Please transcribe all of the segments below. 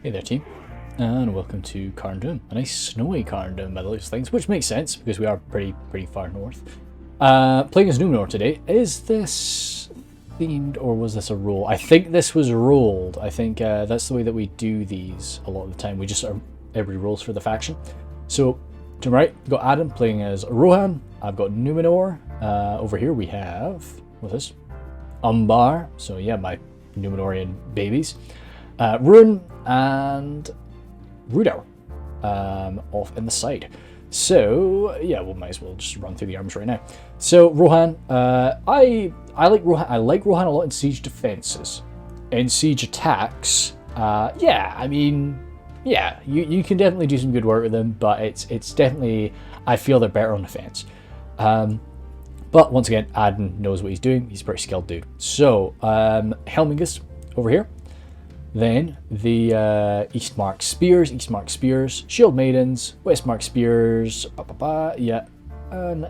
Hey there team, and welcome to Carn Dum. A nice snowy Carn Dum by the looks of things, which makes sense because we are pretty far north. Playing as Numenor today. Is this themed or was this a roll? I think this was rolled. I think that's the way that we do these a lot of the time. We just everybody rolls for the faction. So to my right, we've got Adam playing as Rohan. I've got Numenor. Over here we have, what's this? Umbar. So yeah, my Numenorian babies. Rhun and Rhudaur off in the side. So yeah, we might as well just run through the arms right now. So Rohan, I like Rohan. I like Rohan a lot in siege defenses. In siege attacks, yeah, I mean, yeah, you can definitely do some good work with them, but it's definitely, I feel they're better on defense. But once again, Adam knows what he's doing. He's a pretty skilled dude. So Helmingus over here. Then the Eastmark Spears, Shield Maidens, Westmark Spears, yeah,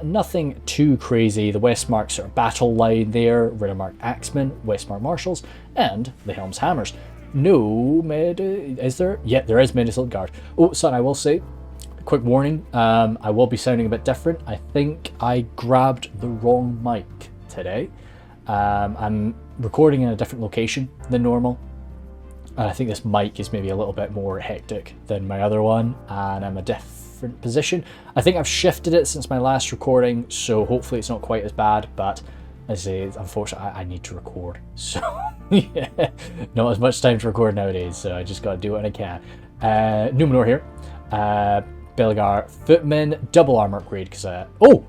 nothing too crazy. The Westmark sort of battle line there, Riddermark Axemen, Westmark Marshals, and the Helm's Hammers. No is there? Yeah, there is Medical Guard. Oh, son, I will say, quick warning, I will be sounding a bit different. I think I grabbed the wrong mic today. I'm recording in a different location than normal. I think this mic is maybe a little bit more hectic than my other one, and I'm a different position. I think I've shifted it since my last recording, so hopefully it's not quite as bad, but as I say, unfortunately, I need to record. So, yeah, not as much time to record nowadays, so I just got to do it when I can. Numenor here. Belgar Footmen, double armor upgrade, because, oh!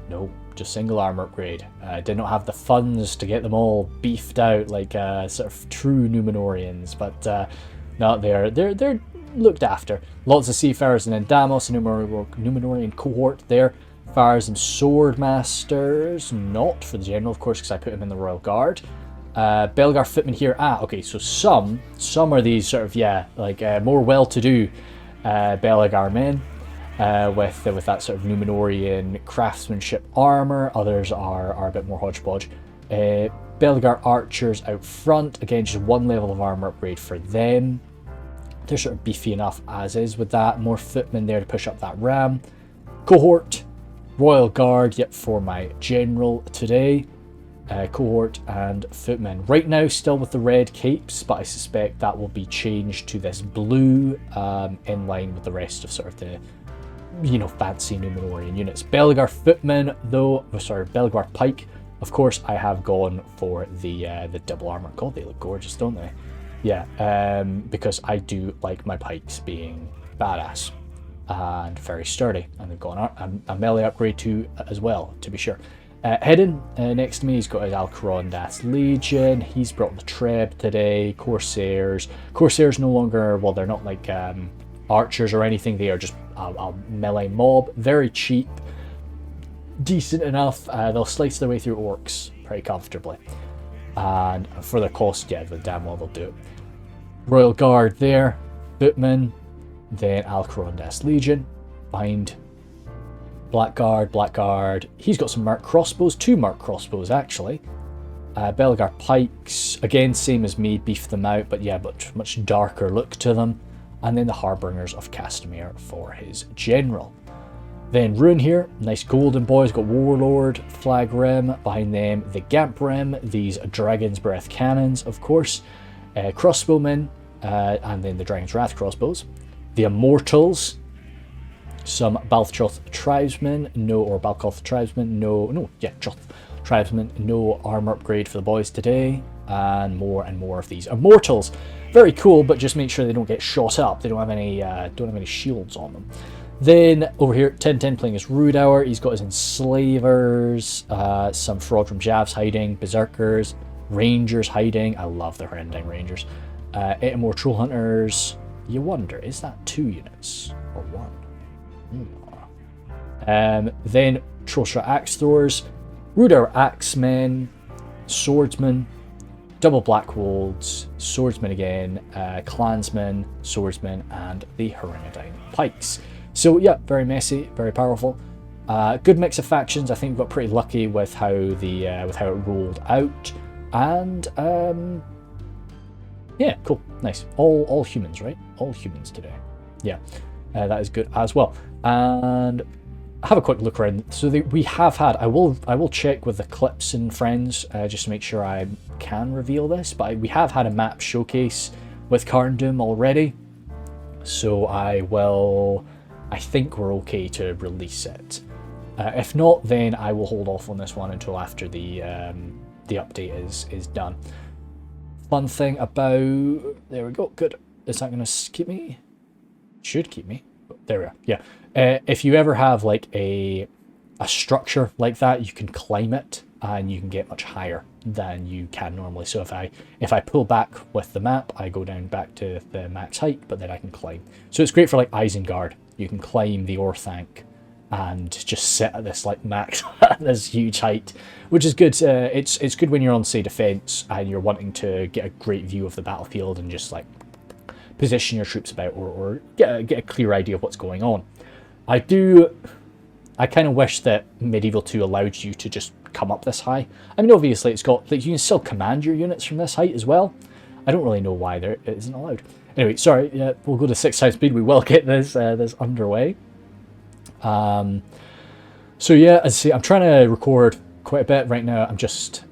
No, just single armor upgrade. I did not have the funds to get them all beefed out like sort of true Numenorians, but no, they're looked after. Lots of seafarers, and then Damos, a Numenorian cohort there. Fires and sword masters, not for the general, of course, because I put him in the Royal Guard. Belgar Footmen here. Okay, so some are these sort of, yeah, like more well-to-do Belgar men. With that sort of Numenorian craftsmanship armor. Others are a bit more hodgepodge. Belgar archers out front, again just one level of armor upgrade for them. They're sort of beefy enough as is with that. More footmen there to push up that ram. Cohort, Royal Guard, yep, for my general today. Cohort and footmen. Right now still with the red capes, but I suspect that will be changed to this blue in line with the rest of sort of the, you know, fancy Numenorian units. Belgar Footmen, though, sorry, Belgar Pike, of course, I have gone for the double armor. God, they look gorgeous, don't they? Yeah, because I do like my pikes being badass and very sturdy, and they've got a melee upgrade too as well, to be sure. Hedin, next to me, he's got his Alcarondas Legion. He's brought the Treb today. Corsairs no longer, well, they're not like archers or anything. They are just a melee mob, very cheap, decent enough. They'll slice their way through orcs pretty comfortably, and for their cost, yeah, the damn well they'll do it. Royal Guard there, Footmen, then Alcarondas Legion behind Blackguard. He's got some Mark crossbows, 2 Mark crossbows actually. Belgar pikes, again same as me, beef them out, but yeah, but much darker look to them. And then the Harbingers of Castamere for his general. Then Rhun here, nice golden boys, got Warlord, Flag Rim, behind them the Gamp Rim, these Dragon's Breath cannons, of course, crossbowmen, and then the Dragon's Wrath crossbows. The Immortals, some Balthchoth tribesmen, tribesmen, no armor upgrade for the boys today, and more of these Immortals. Very cool, but just make sure they don't get shot up. They don't have any shields on them. Then over here, 1010 playing as Rhudaur. He's got his Enslavers, some Fraudrum Javs hiding, Berserkers, Rangers hiding. I love the Rending Rangers. 8 more Troll Hunters. You wonder, is that 2 units or 1? Then Trollshot Axe Throwers, Rhudaur Axemen, Swordsmen, double Black Wolves, Swordsmen again, Clansmen, Swordsmen, and the Herenadine Pikes. So yeah, very messy, very powerful. Good mix of factions. I think we got pretty lucky with how it rolled out, and Yeah, cool, nice. All humans, right? All humans today. Yeah, that is good as well. And have a quick look around. So we have had. I will check with the clips and friends just to make sure I can reveal this. But we have had a map showcase with Carn Dum already, so I think we're okay to release it. If not, then I will hold off on this one until after the update is done. Fun thing about, there we go, good. Is that going to keep me? Should keep me. There we are. Yeah. If you ever have like a structure like that, you can climb it and you can get much higher than you can normally. So if I pull back with the map, I go down back to the max height, but then I can climb. So it's great for like Isengard. You can climb the Orthanc and just sit at this like max this huge height, which is good. It's good when you're on, say, defense and you're wanting to get a great view of the battlefield and just like position your troops about or get a clear idea of what's going on. I kind of wish that Medieval 2 allowed you to just come up this high. I mean, obviously it's got, like, you can still command your units from this height as well. I don't really know why it isn't allowed. Anyway, sorry, yeah, we'll go to 6 times speed. We will get this underway. So yeah, as I say, I'm trying to record quite a bit right now. I'm just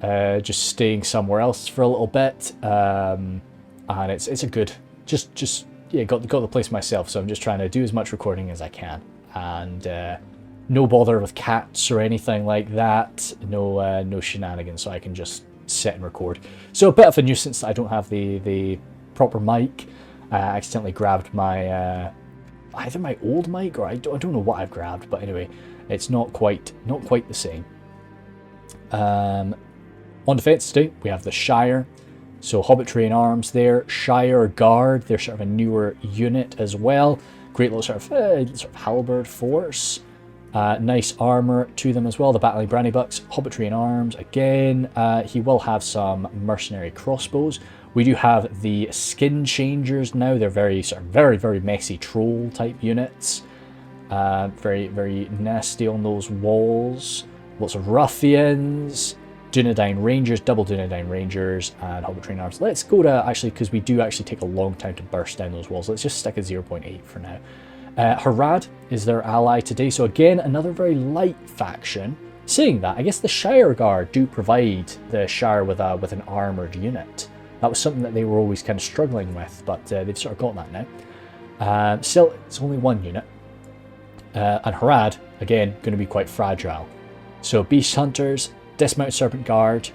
staying somewhere else for a little bit, and it's a good, just yeah, got the place myself. So I'm just trying to do as much recording as I can, and no bother with cats or anything like that. No shenanigans. So I can just sit and record. So a bit of a nuisance that I don't have the proper mic. I accidentally grabbed my either my old mic or I don't know what I've grabbed, but anyway, it's not quite the same. On defense today, we have the Shire. So Hobbitry and Arms there, Shire Guard, they're sort of a newer unit as well. Great little sort of halberd force. Nice armor to them as well. The Battling Brandybucks, Hobbitry and Arms again. He will have some mercenary crossbows. We do have the Skin Changers now. They're very messy troll type units. Very nasty on those walls. Lots of ruffians. Dunedain Rangers, double Dunedain Rangers, and Hobbitry and Arms. Let's go to, actually, because we do actually take a long time to burst down those walls, let's just stick at 0.8 for now. Harad is their ally today, so again, another very light faction. Saying that, I guess the Shire Guard do provide the Shire with an armoured unit. That was something that they were always kind of struggling with, but they've sort of got that now. Still, it's only one unit. And Harad, again, going to be quite fragile. So Beast Hunters, Dismounted Serpent Guard,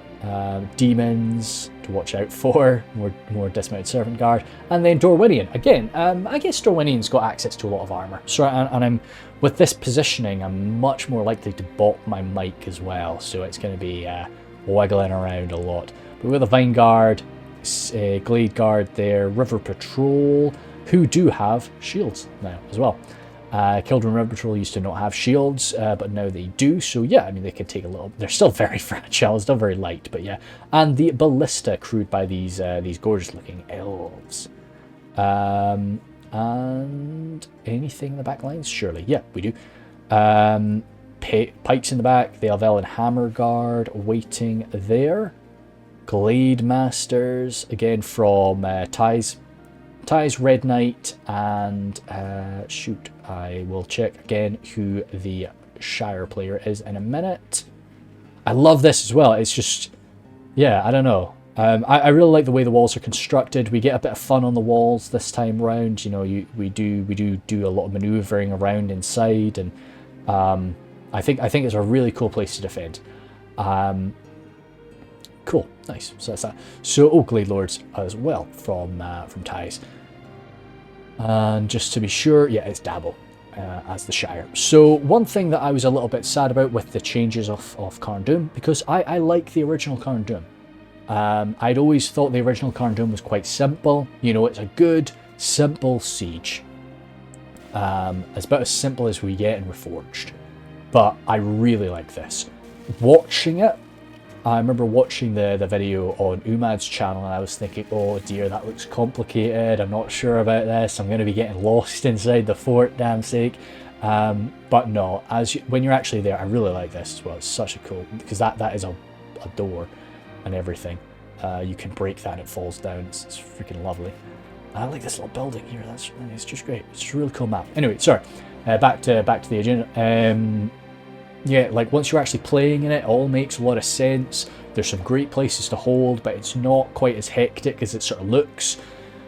Demons to watch out for, more Dismounted Serpent Guard, and then Dorwinion. Again, I guess Dorwinion's got access to a lot of armour. So, and I'm with this positioning, I'm much more likely to bop my mic as well. So it's going to be wiggling around a lot. But with the Vine Guard, Glade Guard there, River Patrol, who do have shields now as well. Kildren River Patrol used to not have shields, but now they do. So yeah, I mean, they could take a little. They're still very fragile, still very light, but yeah. And the ballista crewed by these gorgeous-looking elves. And anything in the back lines? Surely, yeah, we do. Pikes in the back. The Elven Hammer Guard waiting there. Glade Masters again from Ties Red Knight, and shoot, I will check again who the Shire player is in a minute. I love this as well. It's just, yeah, I don't know. I really like the way the walls are constructed. We get a bit of fun on the walls this time round. You know, we do a lot of manoeuvring around inside, and I think it's a really cool place to defend. Cool, nice. So that's that. So Glade Lords as well from Ties. And just to be sure, yeah, it's Dabo as the Shire. So one thing that I was a little bit sad about with the changes of Carn Dum, because I like the original Carn Dum. I'd always thought the original Carn Dum was quite simple. You know, it's a good, simple siege. It's about as simple as we get in Reforged. But I really like this. Watching it, I remember watching the video on Umad's channel, and I was thinking, oh dear, that looks complicated. I'm not sure about this. I'm going to be getting lost inside the fort, damn sake. But no, when you're actually there, I really like this as well. It's such a cool, because that is a door and everything. you can break that and it falls down. It's freaking lovely. I like this little building here. It's just great. It's just a really cool map. Anyway, sorry. Back to the agenda. Yeah, like once you're actually playing in it, it all makes a lot of sense. There's some great places to hold, but it's not quite as hectic as it sort of looks.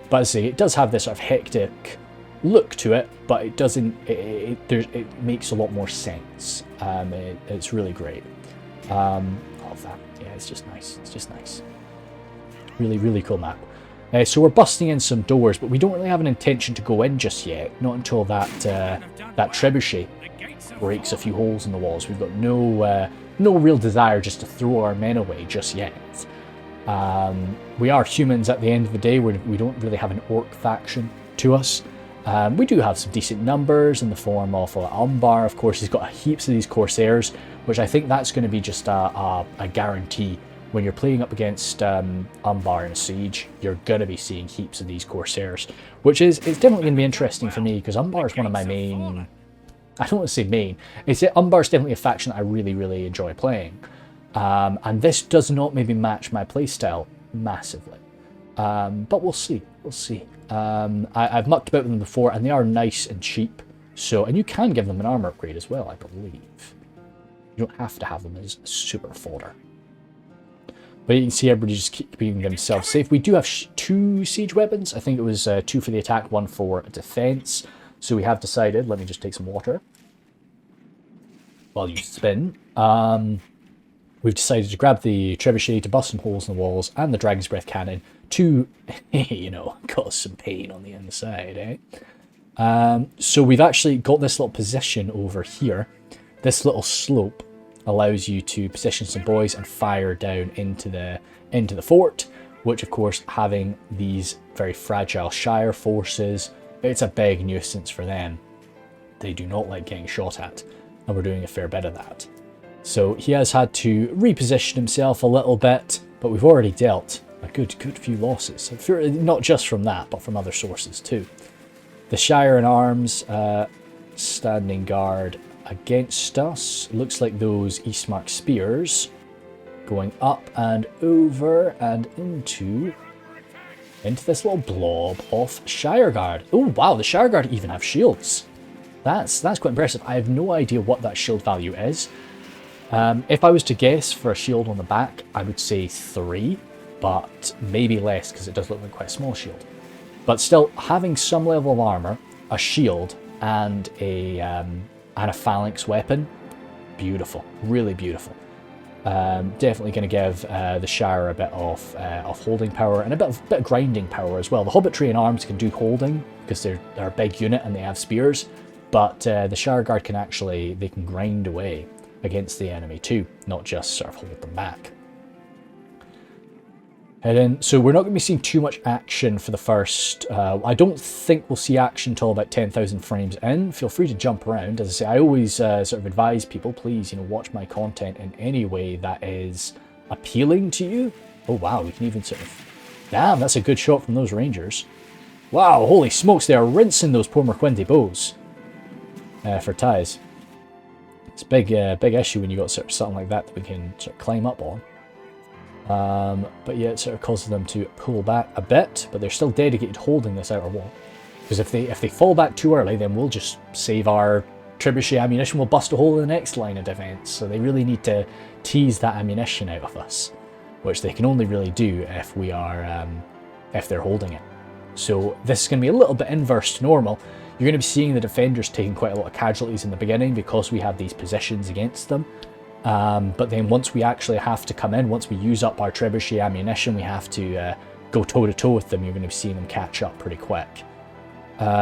But as I say, it does have this sort of hectic look to it, but it doesn't. It makes a lot more sense. It's really great. All of that. Yeah, it's just nice. It's just nice. Really, really cool map. So we're busting in some doors, but we don't really have an intention to go in just yet. Not until that trebuchet breaks a few holes in the walls. We've got no real desire just to throw our men away just yet. We are humans at the end of the day. We don't really have an orc faction to us. We do have some decent numbers in the form of Umbar. Of course, he's got heaps of these Corsairs, which I think that's going to be just a guarantee. When you're playing up against Umbar in a siege, you're going to be seeing heaps of these Corsairs, which it's definitely going to be interesting for me, because Umbar is one of my main... I don't want to say main. Umbar is definitely a faction that I really, really enjoy playing. And this does not maybe match my playstyle massively. But we'll see. We'll see. I've mucked about them before, and they are nice and cheap. And you can give them an armor upgrade as well, I believe. You don't have to have them as super fodder. But you can see everybody just keeping themselves safe. We do have 2 siege weapons. I think it was 2 for the attack, 1 for defense. So we have decided, let me just take some water while you spin. We've decided to grab the trebuchet to bust some holes in the walls and the Dragon's Breath cannon to, you know, cause some pain on the inside, eh? So we've actually got this little position over here. This little slope allows you to position some boys and fire down into the fort, which of course, having these very fragile Shire forces, it's a big nuisance for them. They do not like getting shot at, and we're doing a fair bit of that. So he has had to reposition himself a little bit, but we've already dealt a good few losses, not just from that, but from other sources too. The Shire in arms, standing guard against us. Looks like those Eastmark spears going up and over and into this little blob of Shire Guard. Oh wow, the Shire Guard even have shields. That's quite impressive. I have no idea what that shield value is. If I was to guess for a shield on the back, I would say 3, but maybe less because it does look like quite a small shield. But still, having some level of armor, a shield, and a phalanx weapon, beautiful, really beautiful. Definitely going to give the Shire a bit of holding power and a bit of grinding power as well. The Hobbitry in arms can do holding because they're a big unit and they have spears, but the Shire Guard can they can grind away against the enemy too, not just sort of hold them back. And then, so we're not going to be seeing too much action for the first, I don't think we'll see action until about 10,000 frames in. Feel free to jump around. As I say, I always sort of advise people, please, watch my content in any way that is appealing to you. Oh wow, we can even sort of, damn, that's a good shot from those rangers. Wow, holy smokes, they are rinsing those poor Merquendi bows for ties. It's a big issue when you got sort of something like that we can sort of climb up on. But yeah, it sort of causes them to pull back a bit, but they're still dedicated holding this outer wall. Because if they fall back too early, then we'll just save our trebuchet ammunition, we'll bust a hole in the next line of defense. So they really need to tease that ammunition out of us, which they can only really do if we are, if they're holding it. So this is going to be a little bit inverse to normal. You're going to be seeing the defenders taking quite a lot of casualties in the beginning because we have these positions against them. But then once we actually have to come in, once we use up our trebuchet ammunition, we have to go toe-to-toe with them. You're going to be seeing them catch up pretty quick.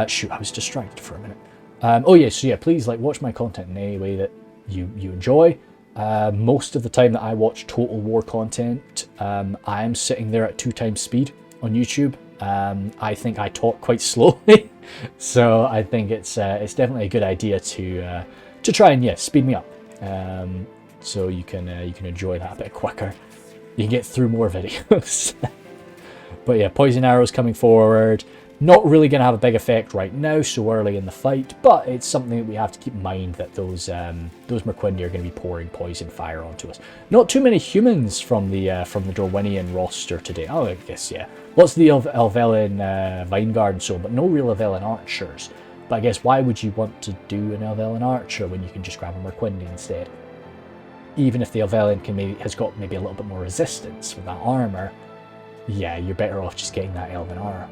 Shoot, I was distracted for a minute. Oh yeah, so yeah, please watch my content in any way that you enjoy. Most of the time that I watch Total War content, I am sitting there at 2 times speed on YouTube. I think I talk quite slowly, so I think it's definitely a good idea to try and speed me up. So you can enjoy that a bit quicker. You can get through more videos. But yeah, poison arrows coming forward. Not really going to have a big effect right now, so early in the fight, but it's something that we have to keep in mind that those Merquindi are going to be pouring poison fire onto us. Not too many humans from the Dorwinion roster today. Oh, I guess, yeah. Lots of the Elvelyn Vineguard and so, but no real Elvelyn archers. But I guess why would you want to do an Elvelyn archer when you can just grab a Merquindi instead? Even if the Elvelyn has got maybe a little bit more resistance with that armor, yeah, you're better off just getting that Elven armor.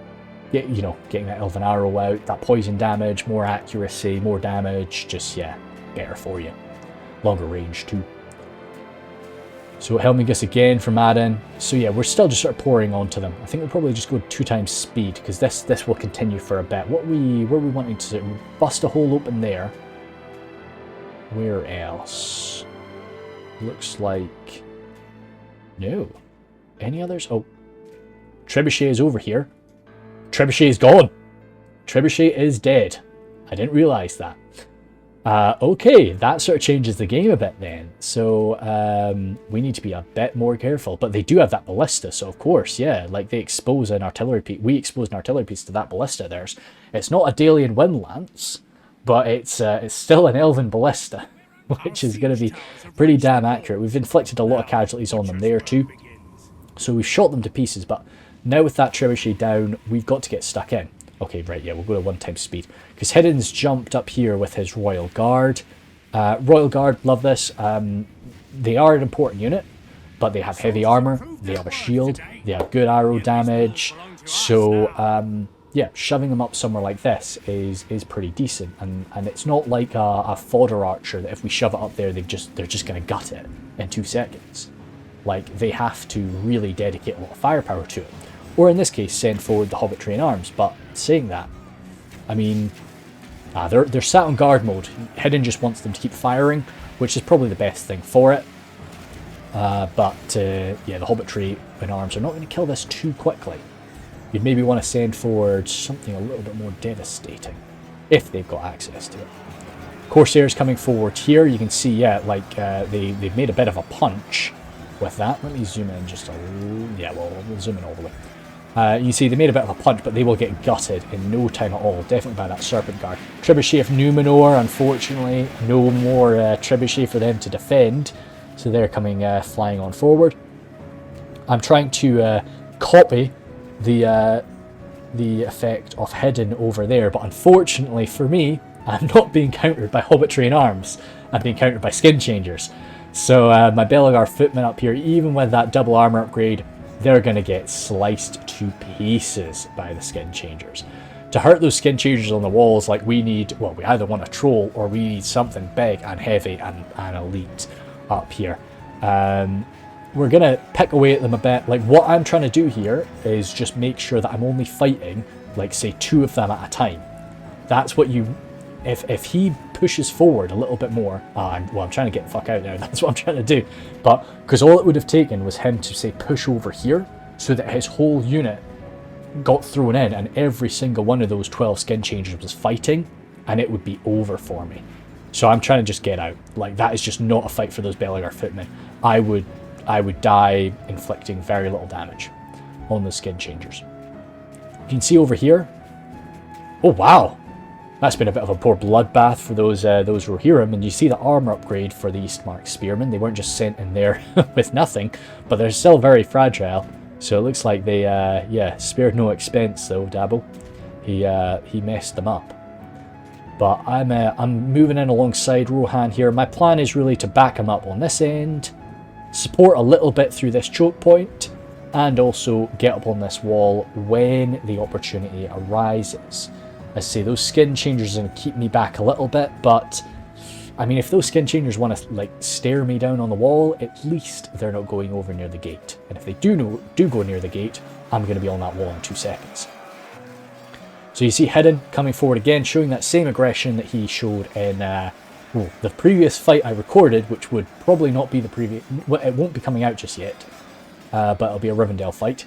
Getting that Elven arrow out, that poison damage, more accuracy, more damage, just, yeah, better for you. Longer range, too. So Helmingus again from Adden. So yeah, we're still just sort of pouring onto them. I think we'll probably just go 2 times speed, because this will continue for a bit. Were we wanting to bust a hole open there? Where else? Looks like... No. Any others? Oh. Trebuchet is over here. Trebuchet is gone. Trebuchet is dead. I didn't realise that. Okay, that sort of changes the game a bit then. So we need to be a bit more careful. But they do have that ballista, so of course, yeah, like they expose an artillery piece. We expose an artillery piece to that ballista. It's not a Dalian wind lance, but it's still an elven ballista, which is going to be pretty damn accurate. We've inflicted a lot of casualties on them there too. So we've shot them to pieces, but now with that trebuchet down, we've got to get stuck in. Okay, right, yeah, we'll go to 1 times speed. Because Hidden's jumped up here with his Royal Guard. Royal Guard, love this. They are an important unit, but they have heavy armor, they have a shield, they have good arrow damage. So, yeah, shoving them up somewhere like this is pretty decent. And it's not like a fodder archer that if we shove it up there, they're just going to gut it in 2 seconds. Like, they have to really dedicate a lot of firepower to it. Or in this case, send forward the Hobbit train arms. But saying that, I mean, they're sat on guard mode. Hidden just wants them to keep firing, which is probably the best thing for it. Yeah, the Hobbit train arms are not going to kill this too quickly. You'd maybe want to send forward something a little bit more devastating, if they've got access to it. Corsairs coming forward here. You can see, yeah, like they've made a bit of a punch with that. Let me zoom in just a little. Yeah, we'll zoom in all the way. You see they made a bit of a punch, but they will get gutted in no time at all. Definitely by that Serpent Guard. Trebuchet of Numenor, unfortunately, no more Trebuchet for them to defend. So they're coming flying on forward. I'm trying to copy the effect of Hidden over there, but unfortunately for me, I'm not being countered by Hobbit train arms. I'm being countered by skin changers. So my Belagar footmen up here, even with that double armor upgrade, they're going to get sliced to pieces by the skin changers. To hurt those skin changers on the walls, like we either want a troll or we need something big and heavy and elite up here. We're going to pick away at them a bit. Like what I'm trying to do here is just make sure that I'm only fighting, like say 2 of them at a time. That's what you... If he pushes forward a little bit more, I'm trying to get the fuck out now, that's what I'm trying to do. But, because all it would have taken was him to say push over here, so that his whole unit got thrown in, and every single one of those 12 skin changers was fighting, and it would be over for me. So I'm trying to just get out. Like, that is just not a fight for those Belagar footmen. I would die inflicting very little damage on the skin changers. You can see over here, oh wow! That's been a bit of a poor bloodbath for those Rohirrim, and you see the armor upgrade for the Eastmark Spearmen. They weren't just sent in there with nothing, but they're still very fragile. So it looks like they, spared no expense though, Dabo. He messed them up. But I'm moving in alongside Rohan here. My plan is really to back him up on this end, support a little bit through this choke point, and also get up on this wall when the opportunity arises. I say those skin changers are going to keep me back a little bit, but I mean, if those skin changers want to like stare me down on the wall, at least they're not going over near the gate. And if they do go near the gate, I'm going to be on that wall in 2 seconds. So you see Hidden coming forward again, showing that same aggression that he showed in the previous fight I recorded, which would probably not be the previous. It won't be coming out just yet, but it'll be a Rivendell fight.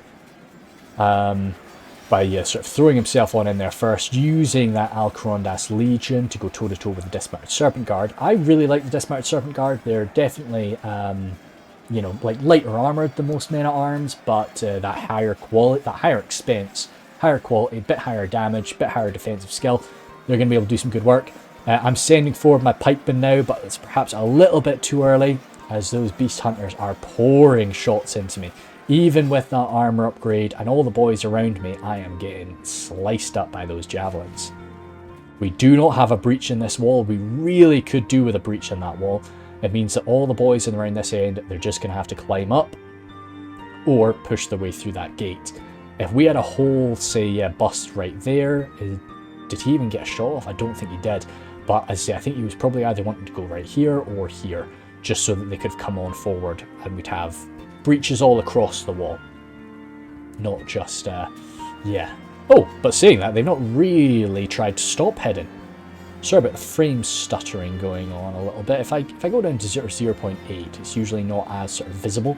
By sort of throwing himself on in there first, using that Alcarondas Legion to go toe-to-toe with the Dismounted Serpent Guard. I really like the Dismounted Serpent Guard. They're definitely you know, like lighter armoured than most men at arms, but that higher quality, that higher expense, higher quality, bit higher damage, bit higher defensive skill. They're going to be able to do some good work. I'm sending forward my pikemen now, but it's perhaps a little bit too early, as those beast hunters are pouring shots into me. Even with that armour upgrade and all the boys around me, I am getting sliced up by those javelins. We do not have a breach in this wall. We really could do with a breach in that wall. It means that all the boys around this end, they're just going to have to climb up or push their way through that gate. If we had a whole, say, bust right there, did he even get a shot off? I don't think he did. But as I say, I think he was probably either wanting to go right here or here, just so that they could have come on forward and we'd have breaches all across the wall. Not just, yeah. Oh, but saying that, they've not really tried to stop heading. Sorry about the frame stuttering going on a little bit. If I go down to 0.8, it's usually not as sort of visible.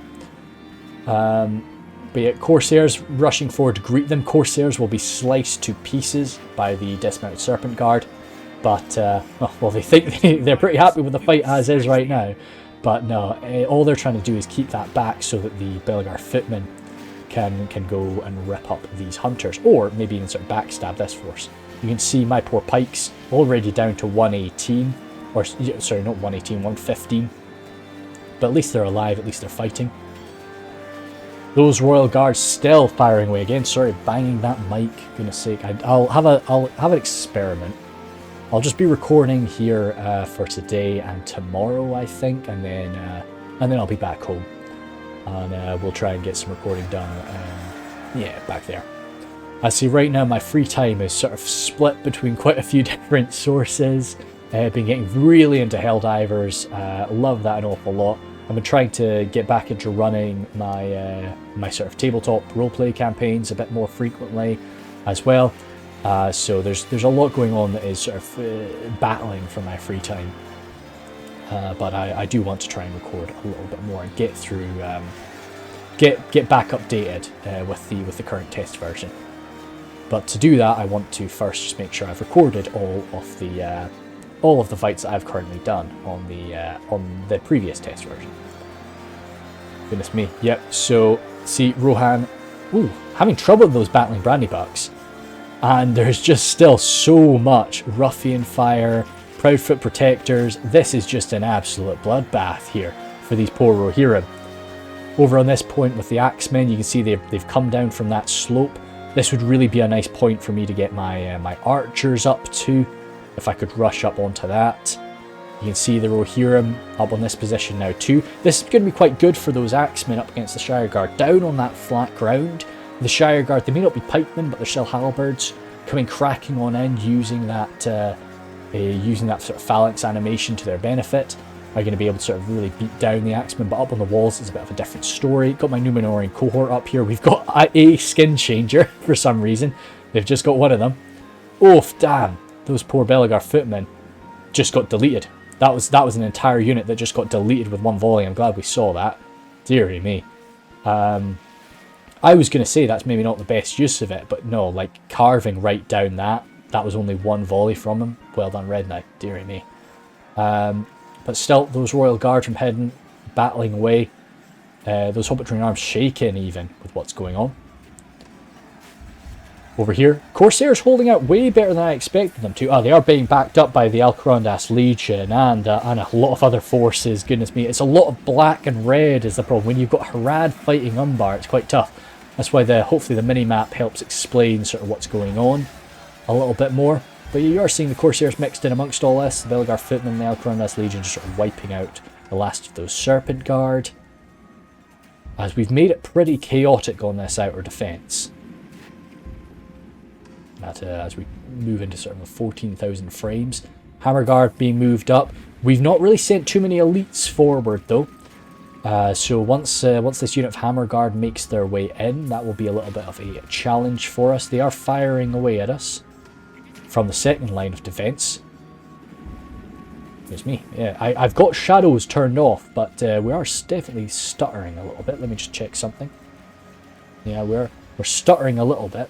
But yeah, Corsairs rushing forward to greet them. Corsairs will be sliced to pieces by the dismounted Serpent Guard. But, well, they think they're pretty happy with the fight as is right now. But no, all they're trying to do is keep that back so that the Belgar footmen can go and rip up these hunters. Or maybe even sort of backstab this force. You can see my poor pikes already down to 118. Or, sorry, not 118, 115. But at least they're alive, at least they're fighting. Those Royal Guards still firing away again. Sorry, banging that mic. Goodness sake. I'll have an experiment. I'll just be recording here for today and tomorrow, I think, and then I'll be back home, and we'll try and get some recording done. Yeah, back there. I see right now my free time is sort of split between quite a few different sources. I've been getting really into Helldivers. Love that an awful lot. I've been trying to get back into running my my sort of tabletop roleplay campaigns a bit more frequently as well. So there's a lot going on that is sort of battling for my free time. But I do want to try and record a little bit more and get through, get back updated with the current test version. But to do that, I want to first just make sure I've recorded all of the fights that I've currently done on the previous test version. Goodness me. Yep. So see Rohan, having trouble with those battling brandybucks. And there's just still so much ruffian fire, Proudfoot protectors. This is just an absolute bloodbath here for these poor Rohirrim. Over on this point with the Axemen, you can see they've come down from that slope. This would really be a nice point for me to get my my archers up to, if I could rush up onto that. You can see the Rohirrim up on this position now too. This is going to be quite good for those Axemen up against the Shire Guard. Down on that flat ground, the Shire Guard, they may not be pikemen, but they're still halberds, coming cracking on in, using that sort of phalanx animation to their benefit. Are going to be able to sort of really beat down the Axemen, but up on the walls is a bit of a different story. Got my Numenorian cohort up here. We've got a skin changer for some reason. They've just got one of them. Oof, damn. Those poor Belgar footmen just got deleted. That was an entire unit that just got deleted with one volley. I'm glad we saw that. Deary me. I was going to say that's maybe not the best use of it, but no, like carving right down that was only one volley from him. Well done, Red Knight. Deary me. But still, those Royal Guard from hidden, battling away. Those Hobbitry arms shaking even with what's going on. Over here, Corsairs holding out way better than I expected them to. They are being backed up by the Alcarondas Legion and a lot of other forces. Goodness me, it's a lot of black and red is the problem. When you've got Harad fighting Umbar, it's quite tough. That's why hopefully the mini-map helps explain sort of what's going on a little bit more. But you are seeing the Corsairs mixed in amongst all this. The Belgar Footmen and the Alcarondas Legion just sort of wiping out the last of those Serpent Guard. As we've made it pretty chaotic on this outer defence. As we move into sort of 14,000 frames. Hammer Guard being moved up. We've not really sent too many elites forward though. So once this unit of Hammer Guard makes their way in, that will be a little bit of a challenge for us. They are firing away at us from the second line of defence. It's me. Yeah, I've got shadows turned off, but we are definitely stuttering a little bit. Let me just check something. Yeah, we're stuttering a little bit.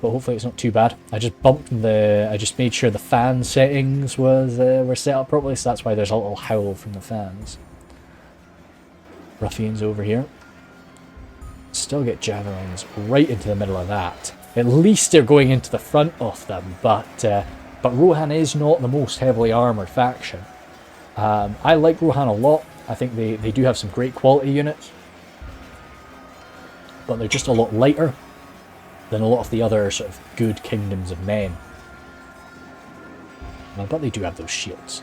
But hopefully it's not too bad. I just made sure the fan settings were set up properly, so that's why there's a little howl from the fans. ruffians over here. Still get javelins right into the middle of that. At least they're going into the front of them, but Rohan is not the most heavily armoured faction. I like Rohan a lot. I think they do have some great quality units, but they're just a lot lighter than a lot of the other sort of good kingdoms of men. But they do have those shields.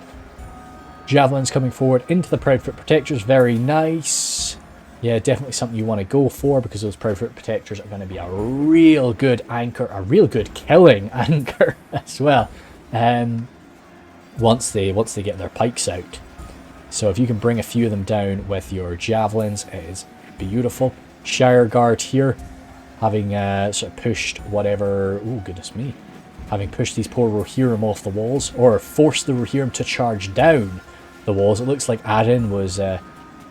Javelins coming forward into the Proudfoot Protectors, very nice. Yeah, definitely something you want to go for, because those Proudfoot Protectors are going to be a real good anchor, a real good killing anchor as well. Once they get their pikes out. So if you can bring a few of them down with your javelins, it is beautiful. Shire Guard here, having sort of pushed whatever... Oh, goodness me. Having pushed these poor Rohirrim off the walls, or forced the Rohirrim to charge down the walls. It looks like Adin was...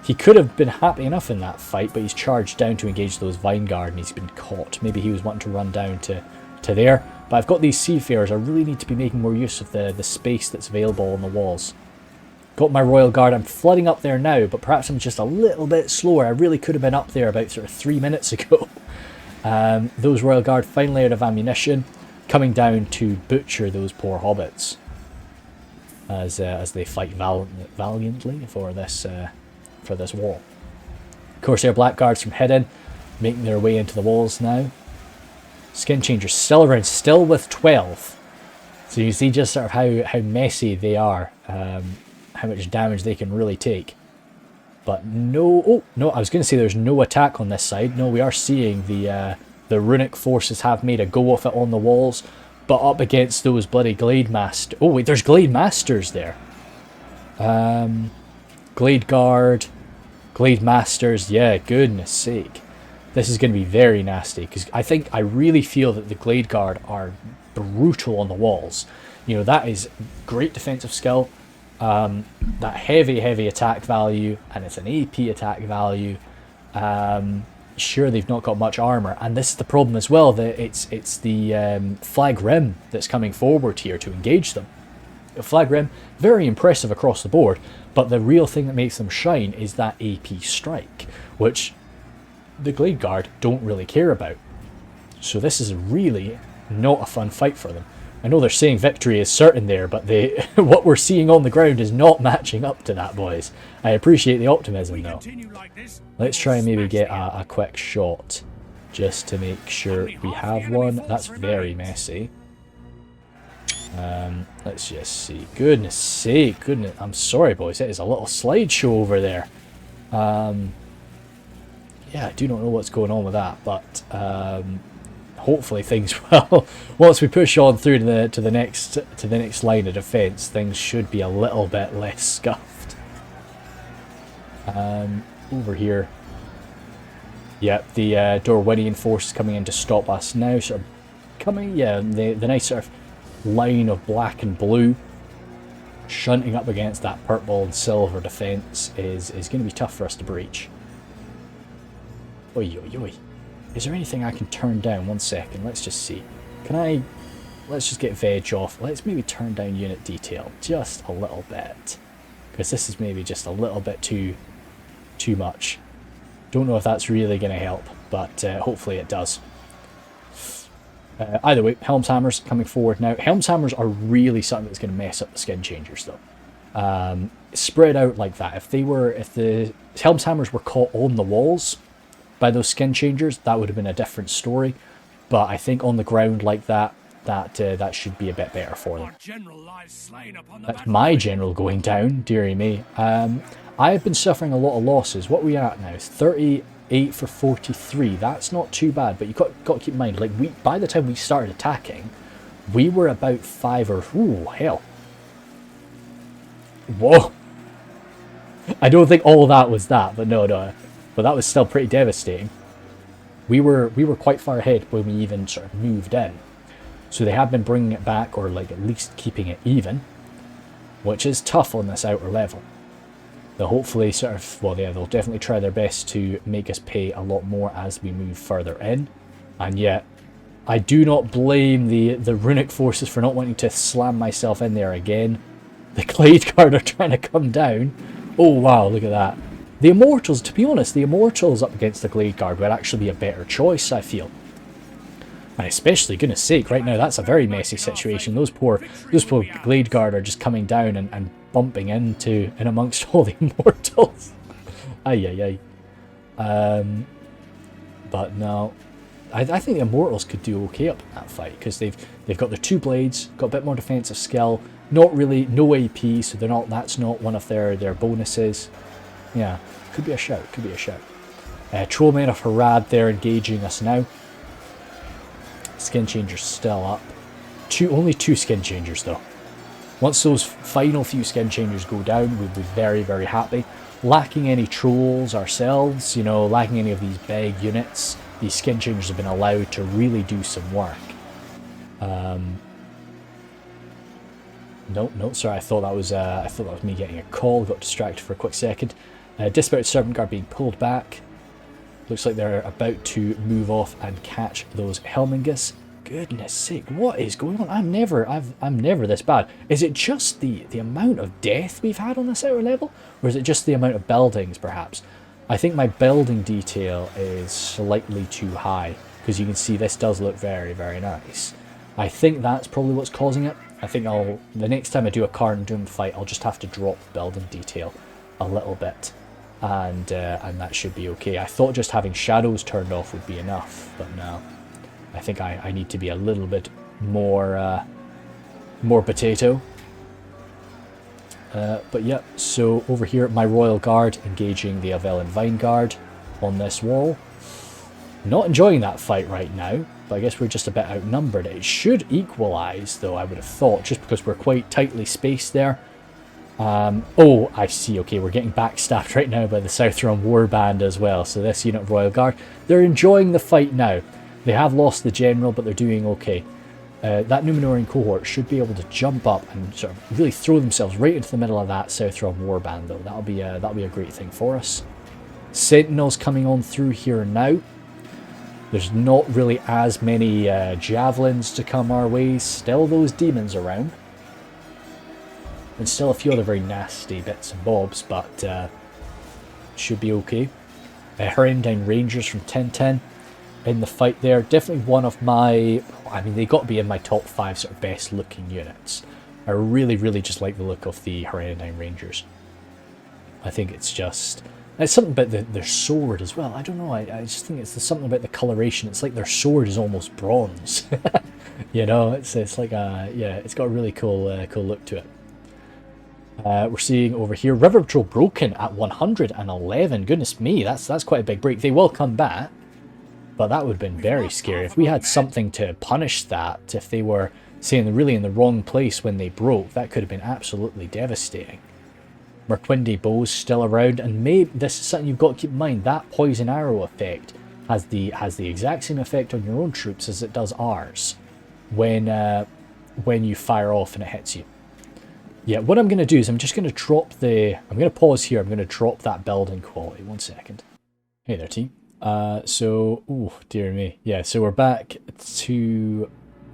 he could have been happy enough in that fight, but he's charged down to engage those Vineguard and he's been caught. Maybe he was wanting to run down to there. But I've got these Seafarers. I really need to be making more use of the space that's available on the walls. Got my Royal Guard. I'm flooding up there now, but perhaps I'm just a little bit slower. I really could have been up there about sort of 3 minutes ago. Those Royal Guard finally out of ammunition, coming down to butcher those poor hobbits as they fight valiantly for this wall. Corsair Blackguards from Hidden, making their way into the walls now. Skin Changers still around, still with 12. So you see just sort of how messy they are, how much damage they can really take. But no, oh no, I was going to say there's no attack on this side. No, we are seeing the runic forces have made a go of it on the walls, but up against those bloody Glade Masters. Oh wait, there's Glade Masters there. Glade Guard, Glade Masters, yeah, goodness sake. This is going to be very nasty, because I really feel that the Glade Guard are brutal on the walls. You know, that is great defensive skill, that heavy attack value, and it's an AP attack value. Sure, they've not got much armor, and this is the problem as well, that it's the Flag Rim that's coming forward here to engage them. The Flag Rim, very impressive across the board, but the real thing that makes them shine is that AP strike, which the Glade Guard don't really care about. So this is really not a fun fight for them. I know they're saying victory is certain there, but what we're seeing on the ground is not matching up to that, boys. I appreciate the optimism though. Let's try and maybe get a quick shot just to make sure we have one. That's very messy. Let's just see. Goodness sake, goodness. I'm sorry, boys. It is a little slideshow over there. Yeah, I do not know what's going on with that, but hopefully things will. Once we push on through to the next line of defence, things should be a little bit less scuffed. Over here, yeah, the Dorwinion force is coming in to stop us now. Sort of coming, yeah, the nice sort of line of black and blue shunting up against that purple and silver defence is going to be tough for us to breach. Oi, oi, oi. Is there anything I can turn down? 1 second, let's just see. Let's just get veg off. Let's maybe turn down unit detail just a little bit, because this is maybe just a little bit too much. Don't know if that's really going to help, but hopefully it does. Either way, Helm's Hammers coming forward now. Helm's Hammers are really something that's going to mess up the Skin Changers though. Spread out like that. If the Helm's Hammers were caught on the walls by those Skin Changers, that would have been a different story. But I think on the ground like that, that should be a bit better for them. That's my general going down, dearie me. I have been suffering a lot of losses. What are we at now? 38 for 43. That's not too bad, but you've got to keep in mind, like by the time we started attacking, we were about 5 or... Ooh, hell. Whoa. I don't think all of that was that, but no. But that was still pretty devastating. We were quite far ahead when we even sort of moved in. So they have been bringing it back, or like at least keeping it even, which is tough on this outer level. They'll hopefully sort of, well, yeah, they'll definitely try their best to make us pay a lot more as we move further in. And yet, I do not blame the runic forces for not wanting to slam myself in there again. The Glade Guard are trying to come down. Oh wow, look at that. The Immortals, to be honest, the Immortals up against the Glade Guard would actually be a better choice, I feel. And especially, goodness sake, right now that's a very messy situation. Those poor Glade Guard are just coming down and bumping into in amongst all the Immortals. Ay. But no, I think the Immortals could do okay up in that fight, because they've got their 2 blades, got a bit more defensive skill, not really, no AP, so they're not. That's not one of their bonuses. Yeah, could be a shout. Trollmen of Harad, they're engaging us now. Skin Changers still up. Only 2 Skin Changers though. Once those final few Skin Changers go down, we'll be very, very happy. Lacking any trolls ourselves, you know, lacking any of these big units, these Skin Changers have been allowed to really do some work. No, sorry, I thought that was me getting a call. Got distracted for a quick second. Disparate Servant Guard being pulled back. Looks like they're about to move off and catch those Helmingus. Goodness sake, what is going on? I'm never this bad. Is it just the amount of death we've had on this outer level? Or is it just the amount of buildings, perhaps? I think my building detail is slightly too high, because you can see this does look very, very nice. I think that's probably what's causing it. I think the next time I do a Carn Dum fight, I'll just have to drop building detail a little bit. And that should be okay. I thought just having shadows turned off would be enough, but no. I think I need to be a little bit more potato. But yeah, so over here, my Royal Guard engaging the Avellan Vine Guard on this wall. Not enjoying that fight right now, but I guess we're just a bit outnumbered. It should equalise, though, I would have thought, just because we're quite tightly spaced there. Oh, I see. Okay, we're getting backstabbed right now by the Southron Warband as well. So this unit of Royal Guard, they're enjoying the fight now. They have lost the general, but they're doing okay. That Numenorian cohort should be able to jump up and sort of really throw themselves right into the middle of that Southron Warband, though. That'll be a great thing for us. Sentinels coming on through here now. There's not really as many javelins to come our way. Still those demons around. And still a few other very nasty bits and bobs, but should be okay. Herendine Rangers from 1010 in the fight there. Definitely one of my, I mean, they got to be in my top 5 sort of best looking units. I really, really just like the look of the Herendine Rangers. I think it's just, it's something about their sword as well. I don't know, I just think it's something about the coloration. It's like their sword is almost bronze. You know, it's like a, yeah, it's got a really cool look to it. We're seeing over here River Patrol broken at 111. Goodness me, that's quite a big break. They will come back, but that would have been very scary if we had something to punish that. If they were saying really in the wrong place when they broke, that could have been absolutely devastating. Merquindi bows still around, and maybe this is something you've got to keep in mind. That poison arrow effect has the exact same effect on your own troops as it does ours when you fire off and it hits you. Yeah, what I'm going to do is I'm just going to drop the... I'm going to pause here. I'm going to drop that building quality. 1 second. Hey there, team. So... Oh, dear me. Yeah, so we're back to...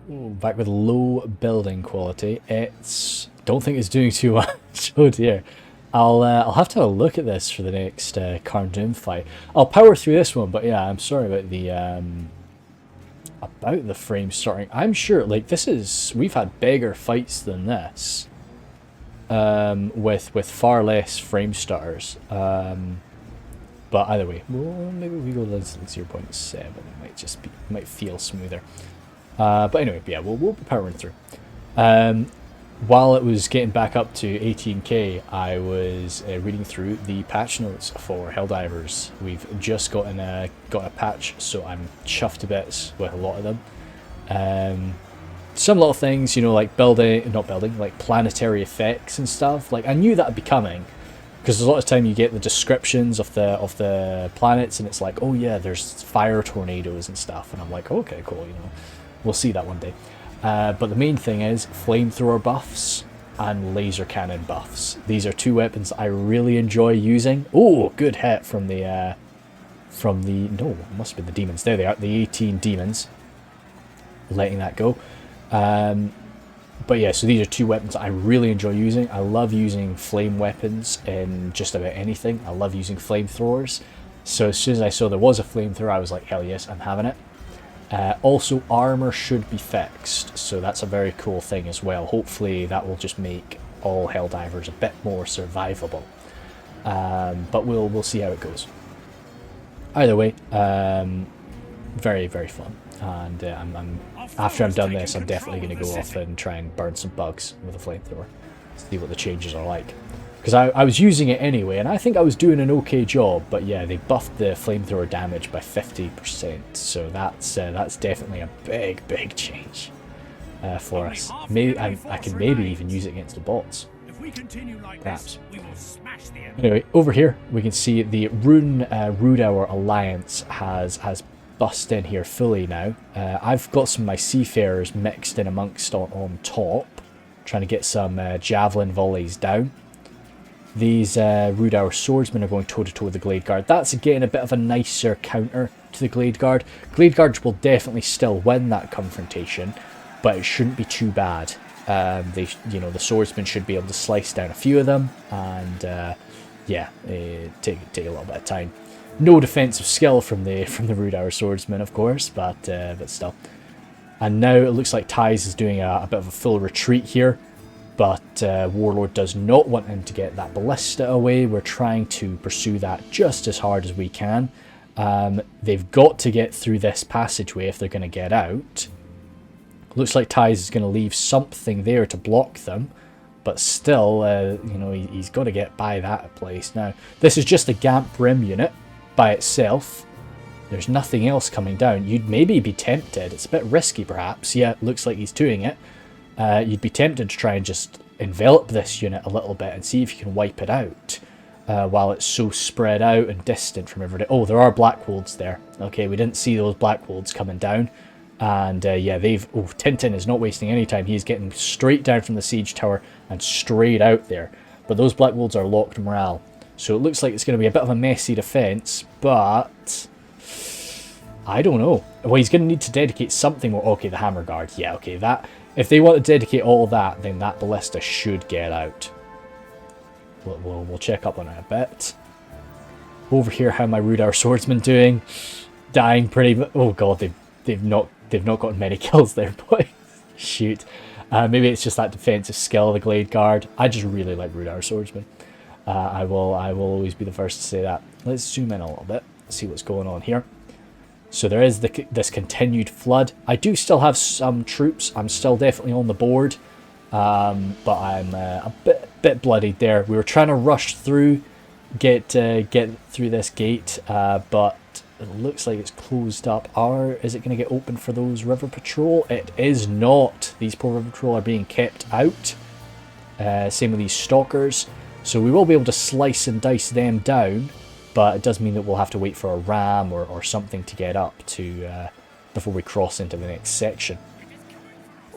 back with low building quality. It's... don't think it's doing too much. Oh, dear. I'll have to have a look at this for the next Carn Dum fight. I'll power through this one, but yeah, I'm sorry about the frame starting. I'm sure, like, this is... we've had bigger fights than this. With far less frame stutters, but either way, well, maybe we go to 0.7. It might just be, might feel smoother. But anyway, yeah, we'll be powering through. While it was getting back up to 18k, I was reading through the patch notes for Helldivers. We've just got a patch, so I'm chuffed to bits with a lot of them. Some little things, you know, like like planetary effects and stuff. Like, I knew that would be coming, because a lot of time you get the descriptions of the planets, and it's like, oh yeah, there's fire tornadoes and stuff, and I'm like, okay, cool, you know, we'll see that one day. But the main thing is flamethrower buffs and laser cannon buffs. These are 2 weapons I really enjoy using. Oh, good hit from the no, it must have been the demons. There they are, the 18 demons. Letting that go. But yeah, so these are two weapons I really enjoy using. I love using flame weapons in just about anything. I love using flamethrowers. So as soon as I saw there was a flamethrower, I was like, hell yes, I'm having it. Also, armor should be fixed, so that's a very cool thing as well. Hopefully that will just make all Helldivers a bit more survivable. But we'll see how it goes. Either way, very, very fun. And after I'm done this, I'm definitely going to go off and try and burn some bugs with a flamethrower. See what the changes are like. Because I was using it anyway, and I think I was doing an okay job, but yeah, they buffed the flamethrower damage by 50%, so that's definitely a big, big change for us. Maybe I can maybe even use it against the bots. Perhaps. Anyway, over here we can see the Rhun Rhudaur alliance has bust in here fully now. I've got some of my seafarers mixed in amongst on top, trying to get some javelin volleys down. These Rhudaur swordsmen are going toe-to-toe with the Glade Guard. That's again a bit of a nicer counter to the Glade Guard. Glade Guards will definitely still win that confrontation, but it shouldn't be too bad. The swordsmen should be able to slice down a few of them, and yeah, take a little bit of time. No defensive skill from the Rhudaur swordsmen, of course, but still. And now it looks like Tyze is doing a bit of a full retreat here. But Warlord does not want him to get that ballista away. We're trying to pursue that just as hard as we can. They've got to get through this passageway if they're going to get out. Looks like Tyze is going to leave something there to block them. But still, he's got to get by that place. Now, this is just a Gamp Rim unit by itself. There's nothing else coming down. You'd maybe be tempted. It's a bit risky, perhaps. Yeah, it looks like he's doing it. You'd be tempted to try and just envelop this unit a little bit and see if you can wipe it out while it's so spread out and distant from everybody. Oh, there are Black Wolves there. Okay, we didn't see those Black Wolves coming down. And yeah, Tintin is not wasting any time. He's getting straight down from the siege tower and straight out there. But those Black Wolves are locked morale. So it looks like it's going to be a bit of a messy defense, but I don't know. Well, he's going to need to dedicate something more. Okay, the Hammer Guard. Yeah, okay, that... If they want to dedicate all of that, then that ballista should get out. We'll check up on it a bit. Over here, how my Rhudaur swordsmen doing? Dying pretty... Oh god, they've not gotten many kills there, boy. Shoot. Maybe it's just that defensive skill of the Glade Guard. I just really like Rhudaur swordsmen. I will always be the first to say that. Let's zoom in a little bit, see what's going on here. So there is this continued flood. I do still have some troops. I'm still definitely on the board, but I'm a bit bloodied there. We were trying to rush through, get through this gate, but it looks like it's closed up. Is it going to get open for those river patrol? It is not. These poor river patrol are being kept out. Same with these stalkers. So we will be able to slice and dice them down. But it does mean that we'll have to wait for a ram or something to get up to before we cross into the next section.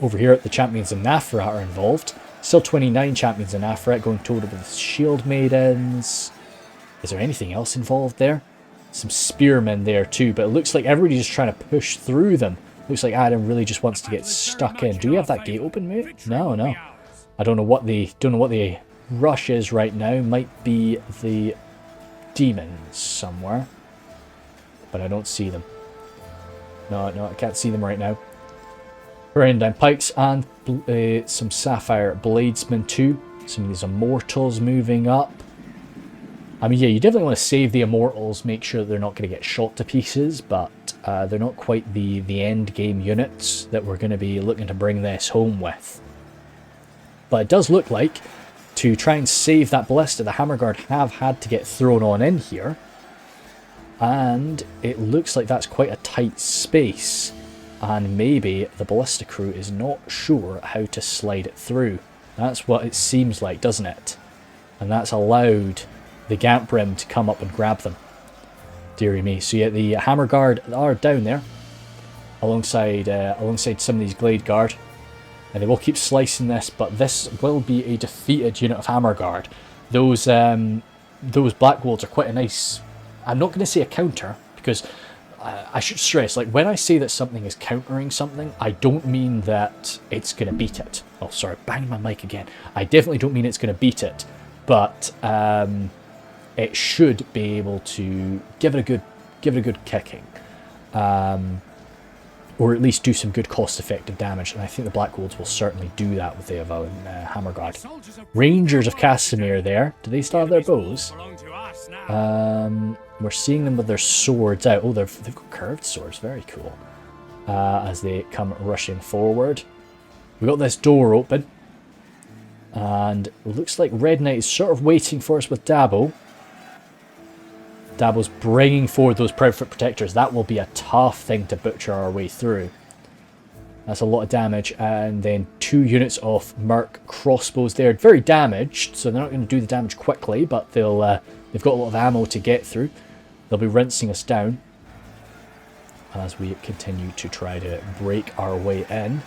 Over here, the champions of Nafra are involved. Still 29 champions of Nafra going toe-to-toe with shield maidens. Is there anything else involved there? Some spearmen there too, but it looks like everybody's just trying to push through them. Looks like Adam really just wants to get stuck in. Do we have that gate open, mate? No. I don't know what the rush is right now. Might be the demons somewhere, but I don't see them. No, I can't see them right now. We're down pikes and some sapphire bladesmen too. Some of these immortals moving up. I mean, yeah, you definitely want to save the immortals, make sure they're not going to get shot to pieces, but they're not quite the end game units that we're going to be looking to bring this home with. But it does look like, to try and save that ballista, the Hammer Guard have had to get thrown on in here. And it looks like that's quite a tight space. And maybe the ballista crew is not sure how to slide it through. That's what it seems like, doesn't it? And that's allowed the Gamp Rim to come up and grab them. Deary me. So yeah, the Hammer Guard are down there. Alongside some of these Glade Guard. And they will keep slicing this, but this will be a defeated unit of Hammer Guard. Those Black Wolves are quite a nice... I'm not going to say a counter, because I should stress, like, when I say that something is countering something, I don't mean that it's going to beat it. Oh, sorry, banging my mic again. I definitely don't mean it's going to beat it, but it should be able to give it a good kicking, or at least do some good cost-effective damage. And I think the Black Wolves will certainly do that with the Avowing Hammerguard. Rangers of Casimir there. Do they still have their bows? We're seeing them with their swords out. Oh, they've got curved swords. Very cool. As they come rushing forward. We got this door open. And it looks like Red Knight is sort of waiting for us with Dabo. Dabo's bringing forward those Proudfoot Protectors. That will be a tough thing to butcher our way through. That's a lot of damage. And then 2 units of Merc crossbows there. Very damaged, so they're not going to do the damage quickly, but they've got a lot of ammo to get through. They'll be rinsing us down as we continue to try to break our way in.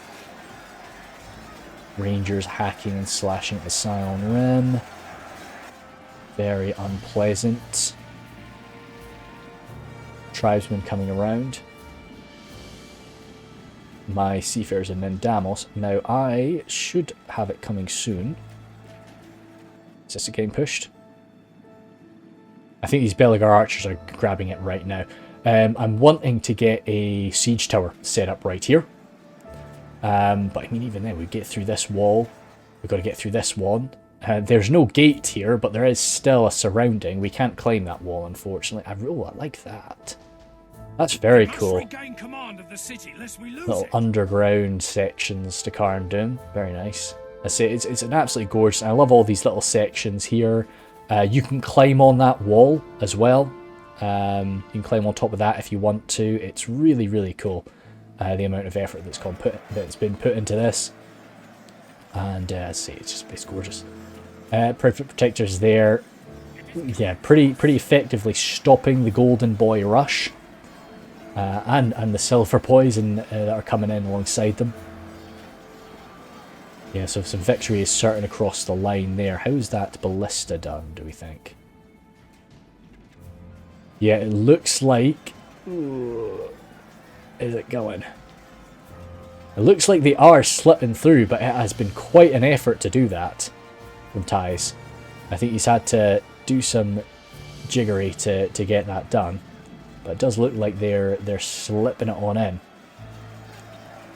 Rangers hacking and slashing at the Scion Rim. Very unpleasant. Tribesmen coming around. My Seafarers and then Damos. Now I should have it coming soon. Is this getting pushed? I think these Beligar archers are grabbing it right now. I'm wanting to get a siege tower set up right here. But I mean, even then, we get through this wall. We've got to get through this one. There's no gate here, but there is still a surrounding. We can't climb that wall, unfortunately. I like that. That's very cool. Little underground sections to Carn Dum. Very nice. I say it's an absolutely gorgeous. I love all these little sections here. You can climb on that wall as well. You can climb on top of that if you want to. It's really, really cool. The amount of effort that's been put into this. And see, it's gorgeous. Proudfoot Protectors there. Yeah, pretty effectively stopping the Golden Boy rush. And the Silver Poison that are coming in alongside them. Yeah, so some victory is certain across the line there. How's that ballista done, do we think? Yeah, it looks like... Ooh, is it going? It looks like they are slipping through, but it has been quite an effort to do that from Ties. I think he's had to do some jiggery to get that done. But it does look like they're slipping it on in.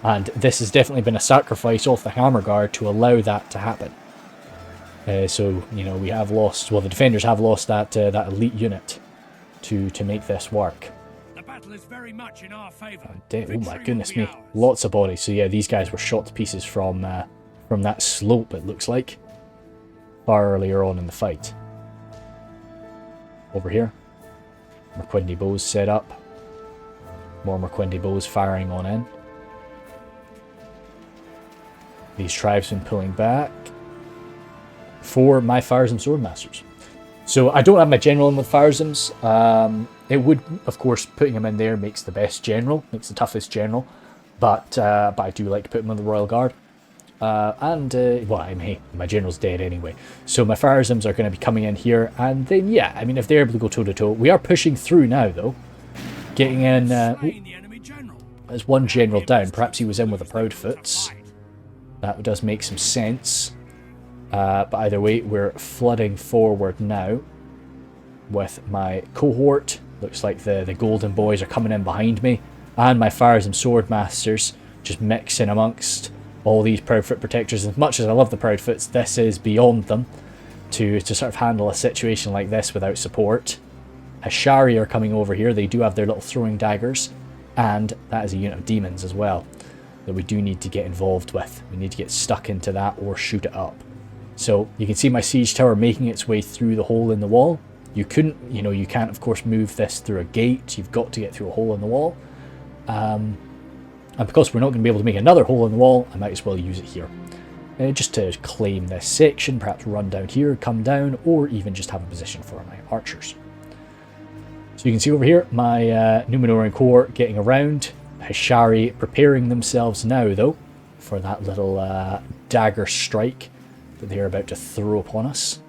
And this has definitely been a sacrifice off the Hammer Guard to allow that to happen. So, you know, we have lost... Well, the defenders have lost that elite unit to make this work. The battle is very much in our favor. Oh my goodness me. Lots of bodies. So yeah, these guys were shot to pieces from that slope, it looks like. Far earlier on in the fight. Over here. Merquindi bows set up. More Merquindi bows firing on in. These tribesmen pulling back for my Firesome Swordmasters. So I don't have my general in with Firesomes. It would, of course, putting him in there makes the best general, makes the toughest general. But I do like to put him in the Royal Guard. Well, I mean, hey, my general's dead anyway. So my Firesomes are going to be coming in here. And then, yeah, I mean, if they're able to go toe-to-toe. We are pushing through now, though. Getting in... there's one general down. Perhaps he was in with the Proudfoots. That does make some sense. But either way, we're flooding forward now with my cohort. Looks like the Golden Boys are coming in behind me. And my Firesome Swordmasters just mixing amongst all these Proudfoot Protectors. As much as I love the Proudfoots, this is beyond them to sort of handle a situation like this without support. Ashari are coming over here. They do have their little throwing daggers. And that is a unit of demons as well that we do need to get involved with. We need to get stuck into that or shoot it up. So you can see my siege tower making its way through the hole in the wall. You can't of course move this through a gate. You've got to get through a hole in the wall. And because we're not going to be able to make another hole in the wall, I might as well use it here. Just to claim this section, perhaps run down here, come down, or even just have a position for my archers. So you can see over here, my Numenorean Corps getting around. Hishari preparing themselves now, though, for that little dagger strike that they're about to throw upon us.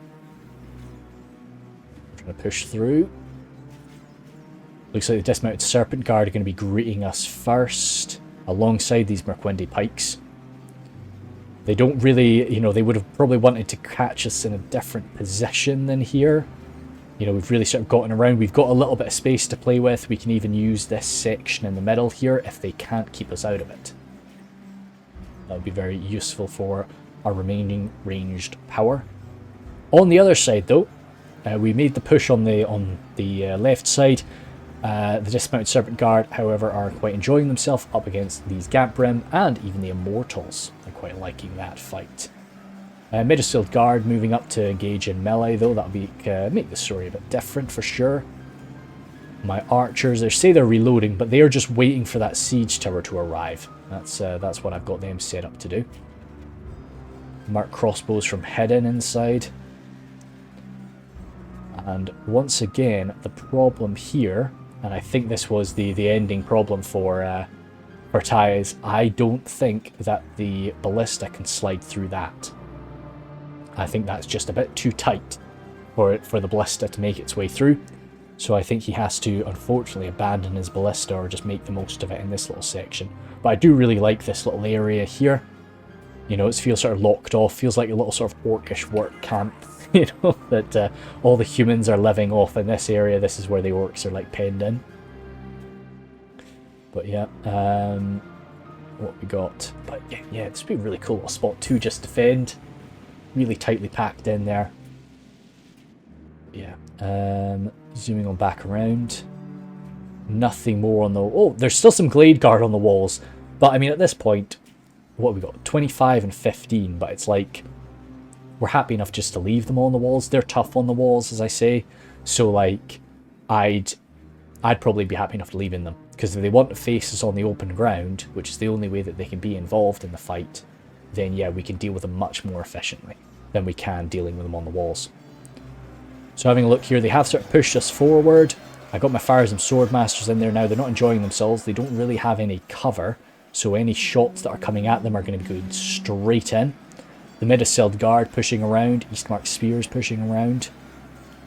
Trying to push through. Looks like the dismounted Serpent Guard are going to be greeting us first, alongside these Merquindi pikes. They don't really, you know, they would have probably wanted to catch us in a different position than here. You know, we've really sort of gotten around. We've got a little bit of space to play with. We can even use this section in the middle here if they can't keep us out of it. That would be very useful for our remaining ranged power. On the other side, though, we made the push on the left side. The Dismounted Serpent Guard, however, are quite enjoying themselves up against these Gapbrim and even the Immortals. They're quite liking that fight. Medicilled Guard moving up to engage in melee, though. That'll be make the story a bit different for sure. My archers, they say they're reloading, but they are just waiting for that siege tower to arrive. That's what I've got them set up to do. Mark crossbows from Hidden inside. And once again, the problem here, and I think this was the ending problem for Ty, is I don't think that the ballista can slide through that. I think that's just a bit too tight for the ballista to make its way through. So I think he has to, unfortunately, abandon his ballista or just make the most of it in this little section. But I do really like this little area here. You know, it feels sort of locked off, feels like a little sort of orcish work camp. You know, that all the humans are living off in this area. This is where the orcs are like penned in. But yeah, what we got. But yeah, it's been really cool. Spot 2 just defend. Really tightly packed in there. Yeah. Zooming on back around. Nothing more on the... Oh, there's still some Glade Guard on the walls. But I mean, at this point, what have we got? 25 and 15, but it's like... We're happy enough just to leave them on the walls. They're tough on the walls, as I say. So, like, I'd probably be happy enough to leave in them. Because if they want to face us on the open ground, which is the only way that they can be involved in the fight, then yeah, we can deal with them much more efficiently than we can dealing with them on the walls. So having a look here, they have sort of pushed us forward. I got my Fires and Swordmasters in there now. They're not enjoying themselves. They don't really have any cover. So any shots that are coming at them are going to be going straight in. The Medicilled Guard pushing around. Eastmark Spears pushing around.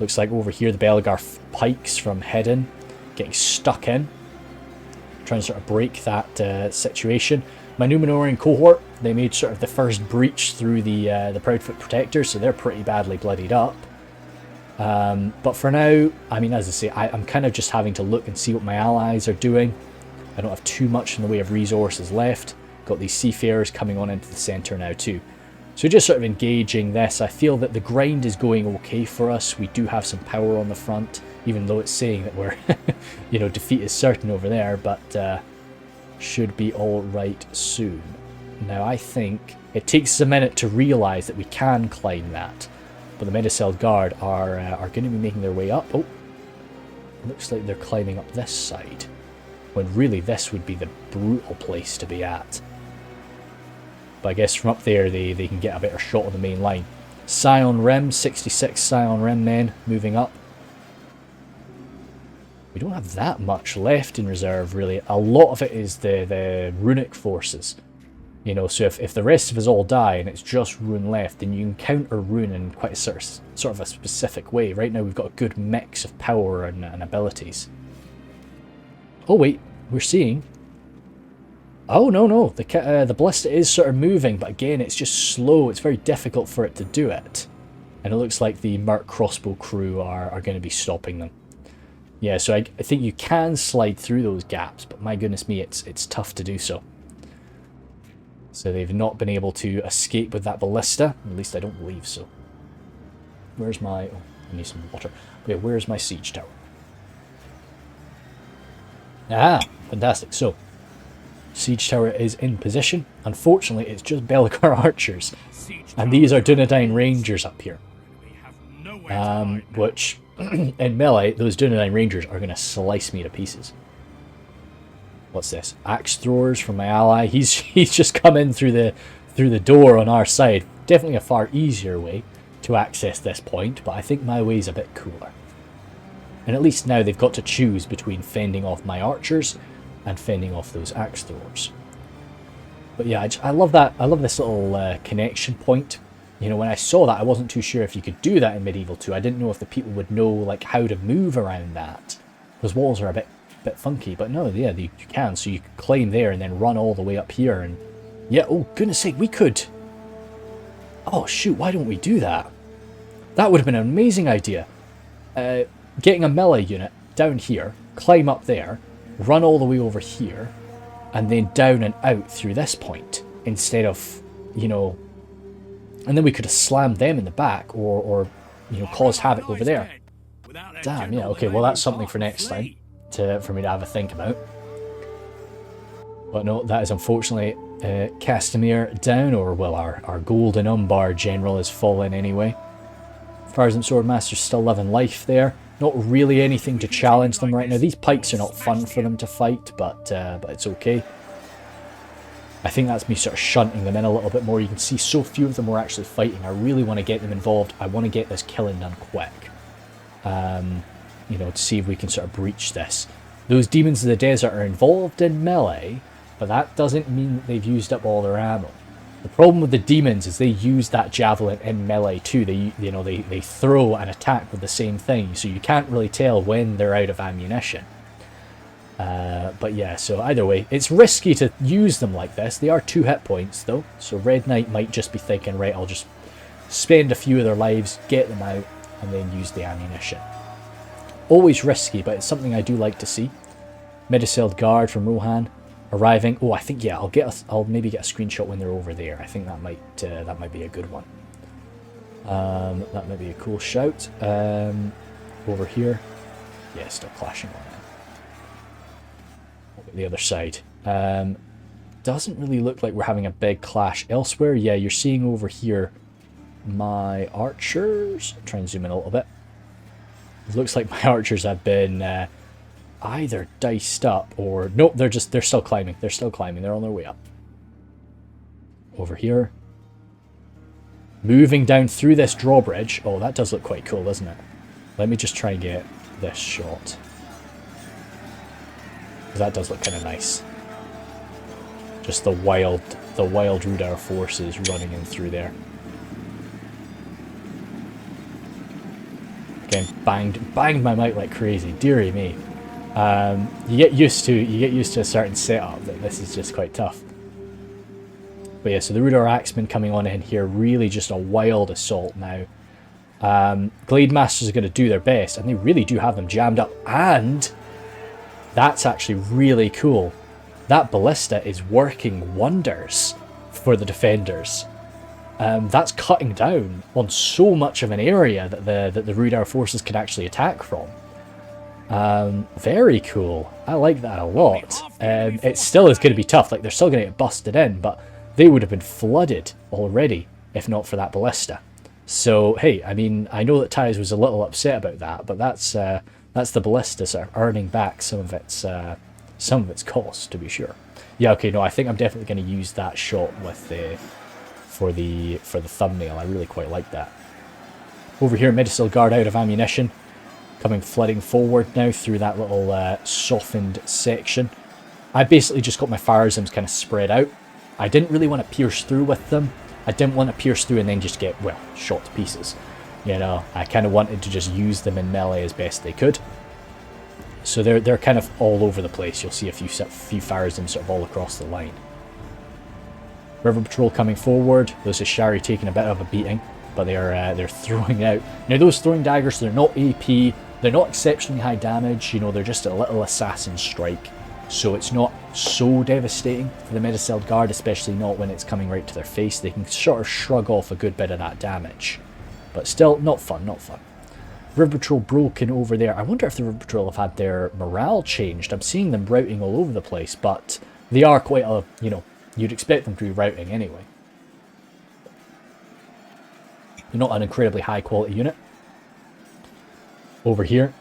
Looks like over here the Belgar Pikes from Hidden getting stuck in. Trying to sort of break that situation. My Numenorian cohort, they made sort of the first breach through the Proudfoot Protectors, so they're pretty badly bloodied up. But for now, I mean, as I say, I'm kind of just having to look and see what my allies are doing. I don't have too much in the way of resources left. Got these Seafarers coming on into the centre now too. So just sort of engaging this. I feel that the grind is going okay for us. We do have some power on the front, even though it's saying that we're, you know, defeat is certain over there, but should be all right soon. Now I think it takes us a minute to realise that we can climb that, but the Medicilled Guard are going to be making their way up. Oh, looks like they're climbing up this side, when really this would be the brutal place to be at. But I guess from up there they can get a better shot on the main line. Scion Rim, 66 Scion Rim men moving up. We don't have that much left in reserve, really. A lot of it is the runic forces. You know, so if the rest of us all die and it's just Rhun left, then you can counter Rhun in quite a sort of a specific way. Right now we've got a good mix of power and abilities. Oh wait, we're seeing... Oh, no. The ballista is sort of moving, but again, it's just slow. It's very difficult for it to do it. And it looks like the Merc crossbow crew are going to be stopping them. Yeah, so I think you can slide through those gaps, but my goodness me, it's tough to do so. So they've not been able to escape with that ballista. At least I don't believe so. Where's my... Oh, I need some water. Wait, where's my siege tower? Ah, fantastic. So... Siege tower is in position. Unfortunately, it's just Belgar archers. And these are Dunedain Rangers up here. Which, in melee, those Dunedain Rangers are going to slice me to pieces. What's this? Axe throwers from my ally. He's just come in through the door on our side. Definitely a far easier way to access this point, but I think my way's a bit cooler. And at least now they've got to choose between fending off my archers and fending off those axe throwers. But yeah, I love that. I love this little connection point. You know, when I saw that, I wasn't too sure if you could do that in Medieval 2. I didn't know if the people would know like how to move around that. those walls are a bit funky, but no, yeah, you can. So you could climb there and then run all the way up here, and yeah, oh goodness sake, we could. Oh shoot, why don't we do that? That would have been an amazing idea. Getting a melee unit down here, climb up there, run all the way over here, and then down and out through this point, instead of, you know, and then we could have slammed them in the back, or you know, caused havoc over there. Damn, yeah, okay, well that's something for next time for me to have a think about. But no, that is unfortunately Castamere down, or well, our golden Umbar general has fallen anyway. Fires and Swordmaster's still living life there. Not really anything to challenge them right now. These pikes are not fun for them to fight, but it's okay. I think that's me sort of shunting them in a little bit more. You can see so few of them were actually fighting. I really want to get them involved. I want to get this killing done quick. You know, to see if we can sort of breach this. Those demons of the desert are involved in melee, but that doesn't mean that they've used up all their ammo. The problem with the demons is they use that javelin in melee too. They throw and attack with the same thing, so you can't really tell when they're out of ammunition. But yeah, so either way, it's risky to use them like this. They are 2 hit points though, so Red Knight might just be thinking, right, I'll just spend a few of their lives, get them out, and then use the ammunition. Always risky, but it's something I do like to see. Medicelled Guard from Rohan arriving. Oh, I think, yeah, I'll maybe get a screenshot when they're over there. I think that might be a good one. That might be a cool shout. Over here, yeah, still clashing on that. The other side. Doesn't really look like we're having a big clash elsewhere. Yeah, you're seeing over here my archers. Try and zoom in a little bit. It looks like my archers have been either diced up or nope, they're still climbing. They're still climbing. They're on their way up. Over here. Moving down through this drawbridge. Oh, that does look quite cool, doesn't it? Let me just try and get this shot. That does look kind of nice. Just the wild Rhudaur forces running in through there. Again, banged my mic like crazy. Dearie me. You get used to a certain setup that this is just quite tough. But yeah, so the Rhudaur Axemen coming on in here, really just a wild assault now. Glade Masters are going to do their best, and they really do have them jammed up, and that's actually really cool. That ballista is working wonders for the defenders. That's cutting down on so much of an area that the Rhudaur forces can actually attack from. Very cool. I like that a lot. It still is going to be tough. Like, they're still going to get busted in, but they would have been flooded already if not for that ballista. So hey, I mean, I know that Tyes was a little upset about that, but that's the ballista sort of earning back some of its cost, to be sure. Yeah, okay, no, I think I'm definitely going to use that shot with for the thumbnail. I really quite like that. Over here, Medicelled Guard out of ammunition, coming flooding forward now through that little softened section. I basically just got my fire zones kind of spread out. I didn't really want to pierce through with them. I didn't want to pierce through and then just get, well, shot to pieces. You know, I kind of wanted to just use them in melee as best they could. So they're kind of all over the place. You'll see a few fire zones sort of all across the line. River Patrol coming forward. Those is Shari taking a bit of a beating, but they're throwing out. Now those throwing daggers, they're not AP. They're not exceptionally high damage. You know, they're just a little assassin strike. So it's not so devastating for the Medicelled Guard, especially not when it's coming right to their face. They can sort of shrug off a good bit of that damage. But still, not fun, not fun. River Patrol broken over there. I wonder if the River Patrol have had their morale changed. I'm seeing them routing all over the place, but they are quite a, you know, you'd expect them to be routing anyway. They're not an incredibly high quality unit. Over here,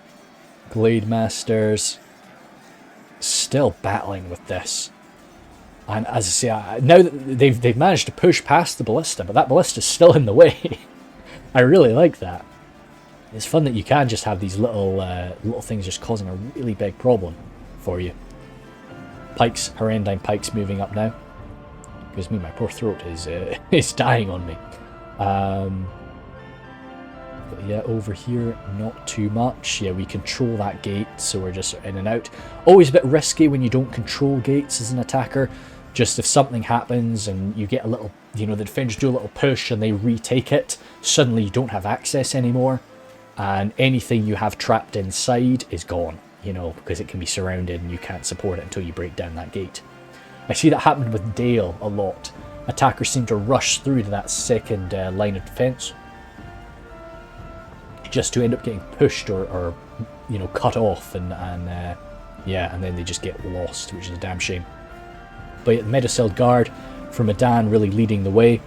Glade Masters still battling with this. And as I say, now that they've managed to push past the ballista, but that ballista's still in the way. I really like that. It's fun that you can just have these little things just causing a really big problem for you. Pikes, Horrendine Pikes moving up now. Because my poor throat is dying on me. But yeah, over here, not too much. Yeah, we control that gate, so we're just in and out. Always a bit risky when you don't control gates as an attacker. Just if something happens and you get a little, you know, the defenders do a little push and they retake it, suddenly you don't have access anymore. And anything you have trapped inside is gone, you know, because it can be surrounded and you can't support it until you break down that gate. I see that happened with Dale a lot. Attackers seem to rush through to that second line of defense, just to end up getting pushed or you know, cut off, and yeah, and then they just get lost, which is a damn shame. But yeah, the Medicel Guard from Adan really leading the way.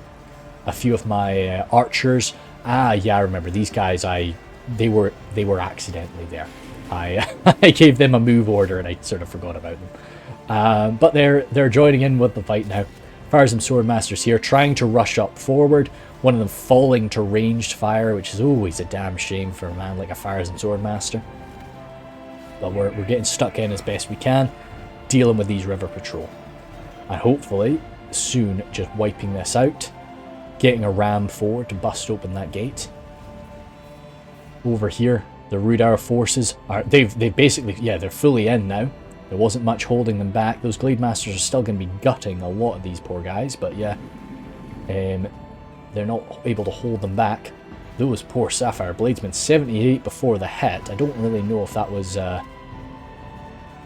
A few of my archers. Ah, yeah, I remember these guys. They were accidentally there. I gave them a move order and I sort of forgot about them. But they're joining in with the fight now. Fires and Swordmasters here, trying to rush up forward. One of them falling to ranged fire, which is always a damn shame for a man like a Fires and Swordmaster. But we're getting stuck in as best we can, dealing with these river patrol. And hopefully, soon, just wiping this out. Getting a ram forward to bust open that gate. Over here, the Rhudaur forces are they've basically, yeah, they're fully in now. There wasn't much holding them back. Those Glade Masters are still going to be gutting a lot of these poor guys, but yeah, they're not able to hold them back. Those poor Sapphire Bladesmen, 78 before the hit. I don't really know if that was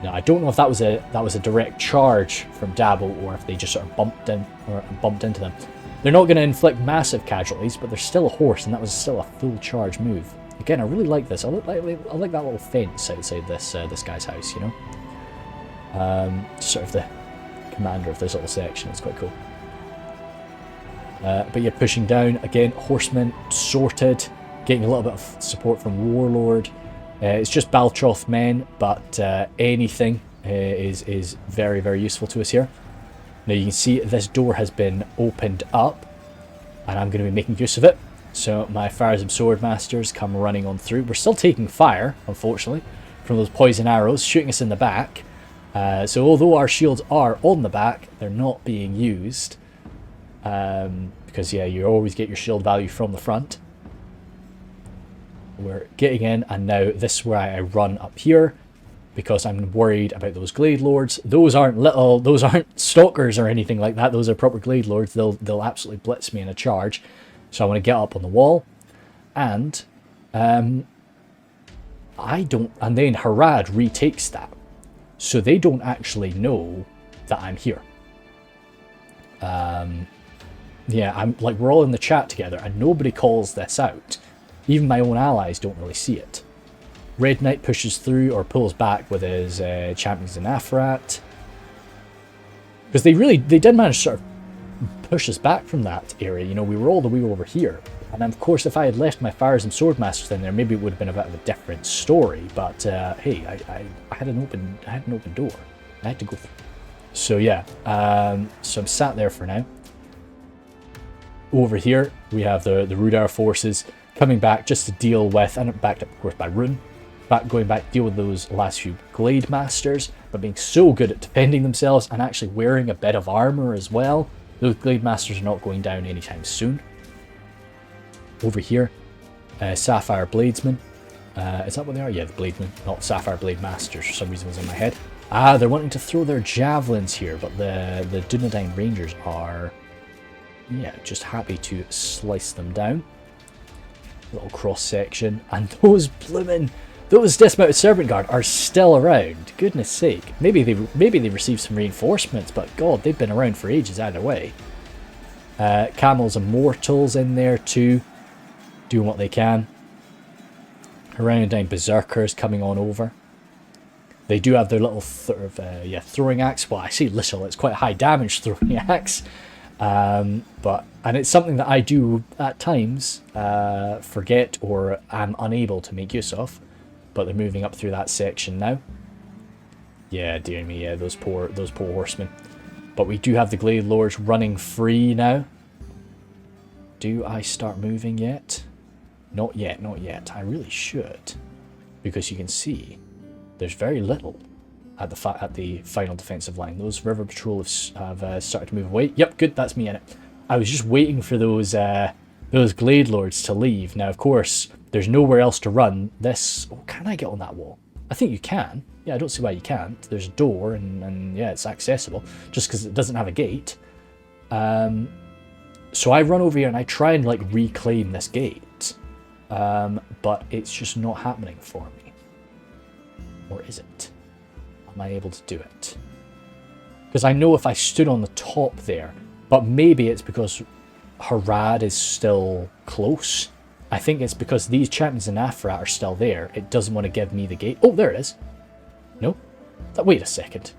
no, I don't know if that was a direct charge from Dabble or if they just sort of bumped into them. They're not going to inflict massive casualties, but they're still a horse, and that was still a full charge move. Again, I really like this. I like that little fence outside this guy's house, you know. Sort of the commander of this little section. It's quite cool. But yeah, pushing down again. Horsemen sorted, getting a little bit of support from Warlord. It's just Baltroth men, but anything is very, very useful to us here. Now you can see this door has been opened up, and I'm going to be making use of it. So my Fires and Swordmasters come running on through. We're still taking fire, unfortunately, from those poison arrows shooting us in the back. So although our shields are on the back, they're not being used. Because yeah, you always get your shield value from the front. We're getting in, and now this is where I run up here, because I'm worried about those Glade Lords. Those aren't stalkers or anything like that. Those are proper Glade Lords. They'll absolutely blitz me in a charge. So I want to get up on the wall, and and then Harad retakes that, so they don't actually know that I'm here. Yeah, I'm like, we're all in the chat together, and nobody calls this out. Even my own allies don't really see it. Red Knight pushes through or pulls back with his champions in Afrat. Because they did manage to sort of push us back from that area. You know, we were all the way over here. And of course, if I had left my Fires and Swordmasters in there, maybe it would have been a bit of a different story. But hey, I had an open door. I had to go through. So yeah, so I'm sat there for now. Over here, we have the Rhudaur forces coming back just to deal with, and backed up, of course, by Rhun. Going back to deal with those last few Glade Masters, but being so good at defending themselves and actually wearing a bit of armor as well. Those Glade Masters are not going down anytime soon. Over here, Sapphire Bladesmen. Is that what they are? Yeah, the Bladesmen, not Sapphire Blade Masters. For some reason, was in my head. They're wanting to throw their javelins here, but the Dunedain Rangers are, yeah, just happy to slice them down. Little cross section, and those dismounted Serpent Guard are still around. Goodness sake, maybe they received some reinforcements, but God, they've been around for ages either way. Camels and Mortals in there too, doing what they can. Rhudaur Berserkers coming on over. They do have their little throwing axe. Well, I say little, it's quite a high damage throwing axe. And it's something that I do at times forget or am unable to make use of. But they're moving up through that section now. Yeah, dear me, yeah, those poor horsemen. But we do have the Glade Lords running free now. Do I start moving yet? Not yet, not yet. I really should, because you can see there's very little at the final defensive line. Those river patrol have started to move away. Yep, good, that's me in it. I was just waiting for those Glade Lords to leave. Now, of course, there's nowhere else to run. This... Oh, can I get on that wall? I think you can. Yeah, I don't see why you can't. There's a door, and yeah, it's accessible. Just because it doesn't have a gate. So I run over here and I try and like reclaim this gate. But it's just not happening for me. Or is it? Am I able to do it? Because I know if I stood on the top there, but maybe it's because Harad is still close. I think it's because these champions in Afrat are still there. It doesn't want to give me the gate. Oh, there it is. No? Wait a second.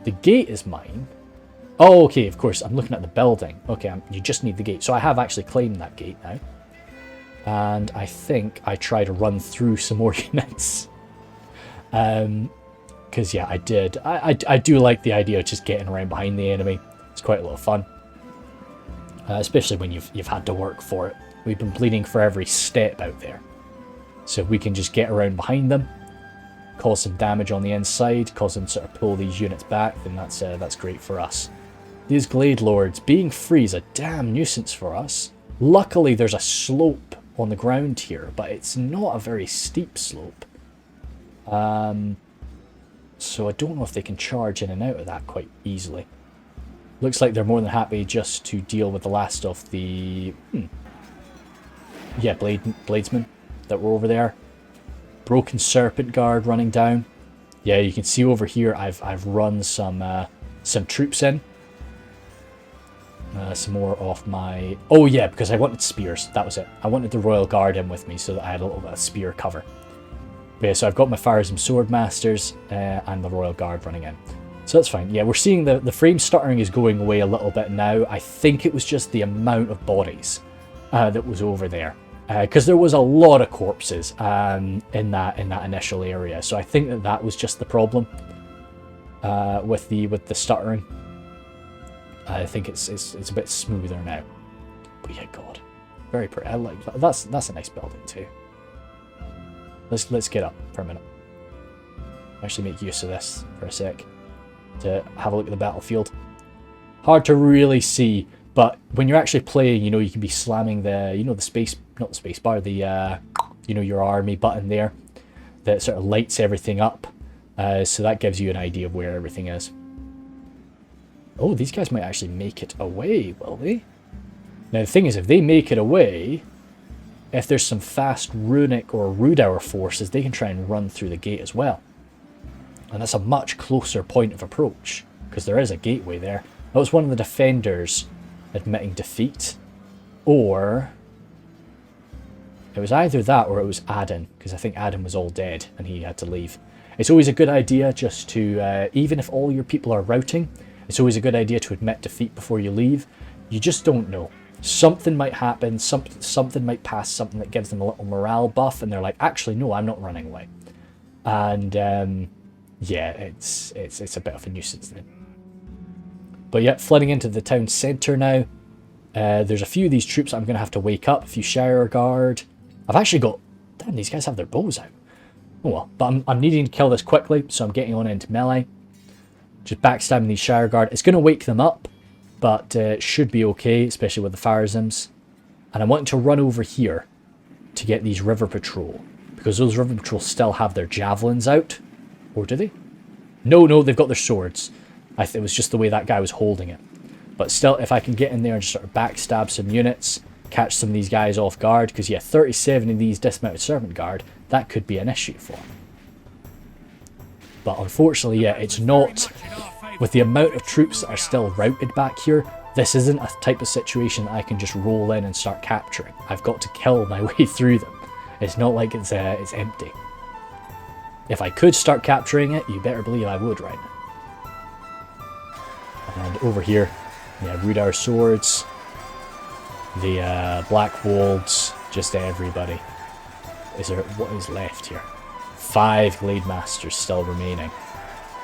The gate is mine. Oh, okay, of course. I'm looking at the building. Okay, you just need the gate. So I have actually claimed that gate now. And I think I try to run through some more units. Because, yeah, I did. I do like the idea of just getting around behind the enemy. It's quite a lot of fun. Especially when you've had to work for it. We've been bleeding for every step out there. So if we can just get around behind them, cause some damage on the inside, cause them to sort of pull these units back, then that's great for us. These Glade Lords, being free is a damn nuisance for us. Luckily there's a slope on the ground here, but it's not a very steep slope. So I don't know if they can charge in and out of that quite easily. Looks like they're more than happy just to deal with the last of the... Yeah, Bladesmen that were over there. Broken Serpent Guard running down. Yeah, you can see over here I've run some troops in. Some more off my... Oh yeah, because I wanted spears. That was it. I wanted the Royal Guard in with me so that I had a little bit of spear cover. But yeah, so I've got my Farazim Swordmasters and the Royal Guard running in. So that's fine. Yeah, we're seeing the frame stuttering is going away a little bit now. I think it was just the amount of bodies that was over there. Because there was a lot of corpses in that initial area. So I think that was just the problem with the stuttering. I think it's a bit smoother now. But yeah, God, very pretty. I like that's a nice building too. Let's get up for a minute. Actually make use of this for a sec to have a look at the battlefield. Hard to really see, but when you're actually playing, you can be slamming the space, not the space bar, the your army button there that sort of lights everything up. So that gives you an idea of where everything is. Oh, these guys might actually make it away, will they? Now the thing is, if they make it away, if there's some fast runic or Rhudaur forces, they can try and run through the gate as well. And that's a much closer point of approach, because there is a gateway there. That was one of the defenders admitting defeat, or it was either that or it was Adin, because I think Adin was all dead and he had to leave. It's always a good idea just to, even if all your people are routing, it's always a good idea to admit defeat before you leave. You just don't know. Something might happen, something might pass, something that gives them a little morale buff, and they're like, actually, no, I'm not running away. And yeah, it's a bit of a nuisance then. But yeah, flooding into the town centre now. There's a few of these troops I'm going to have to wake up, a few Shire Guard. I've actually got... Damn, these guys have their bows out. Oh well, but I'm needing to kill this quickly, so I'm getting on into melee. Just backstabbing these Shire Guard. It's going to wake them up, but it should be okay, especially with the Farazims. And I'm wanting to run over here to get these River Patrol, because those River Patrol still have their javelins out. Or do they? No, they've got their swords. It was just the way that guy was holding it. But still, if I can get in there and just sort of backstab some units, catch some of these guys off guard, because yeah, 37 of these dismounted servant guard, that could be an issue for them. But unfortunately, yeah, it's not. With the amount of troops that are still routed back here, this isn't a type of situation that I can just roll in and start capturing. I've got to kill my way through them. It's not like it's empty. If I could start capturing it, you better believe I would right now. And over here, yeah, Rhudaur swords, the Black Wolves, just everybody. What is left here? 5 Glade Masters still remaining.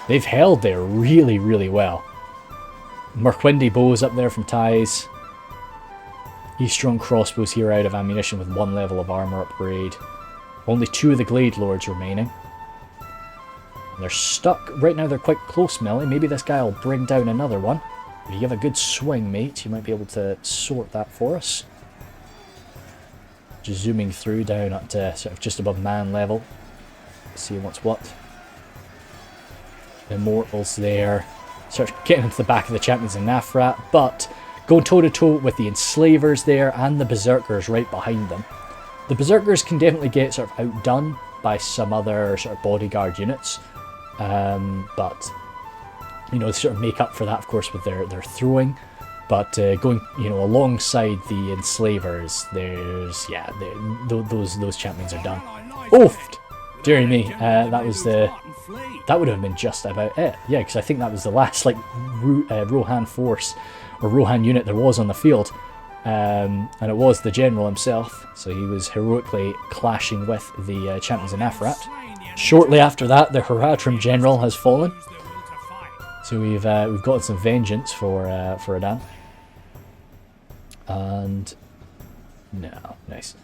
They've held there really, really well. Merquindi bows up there from Ties. E-strong crossbows here out of ammunition with 1 level of armor upgrade. Only 2 of the Glade Lords remaining. And they're stuck. Right now they're quite close melee. Maybe this guy will bring down another one. If you give a good swing, mate, you might be able to sort that for us. Just zooming through down up to sort of just above man level. See what's what. The Immortals there. Sort of getting into the back of the champions in Nafrat, but going toe-to-toe with the Enslavers there and the Berserkers right behind them. The Berserkers can definitely get sort of outdone by some other sort of bodyguard units. But, you know, they sort of make up for that, of course, with their throwing. But going, you know, alongside the Enslavers, there's, yeah, those champions are done. Oofed! Dear me, that would have been just about it. Yeah, because I think that was the last, like, Rohan force, or Rohan unit there was on the field. And it was the general himself, so he was heroically clashing with the champions in Nafrat. Shortly after that, the Haradrim general has fallen. So we've got some vengeance for Adan. And no, nice.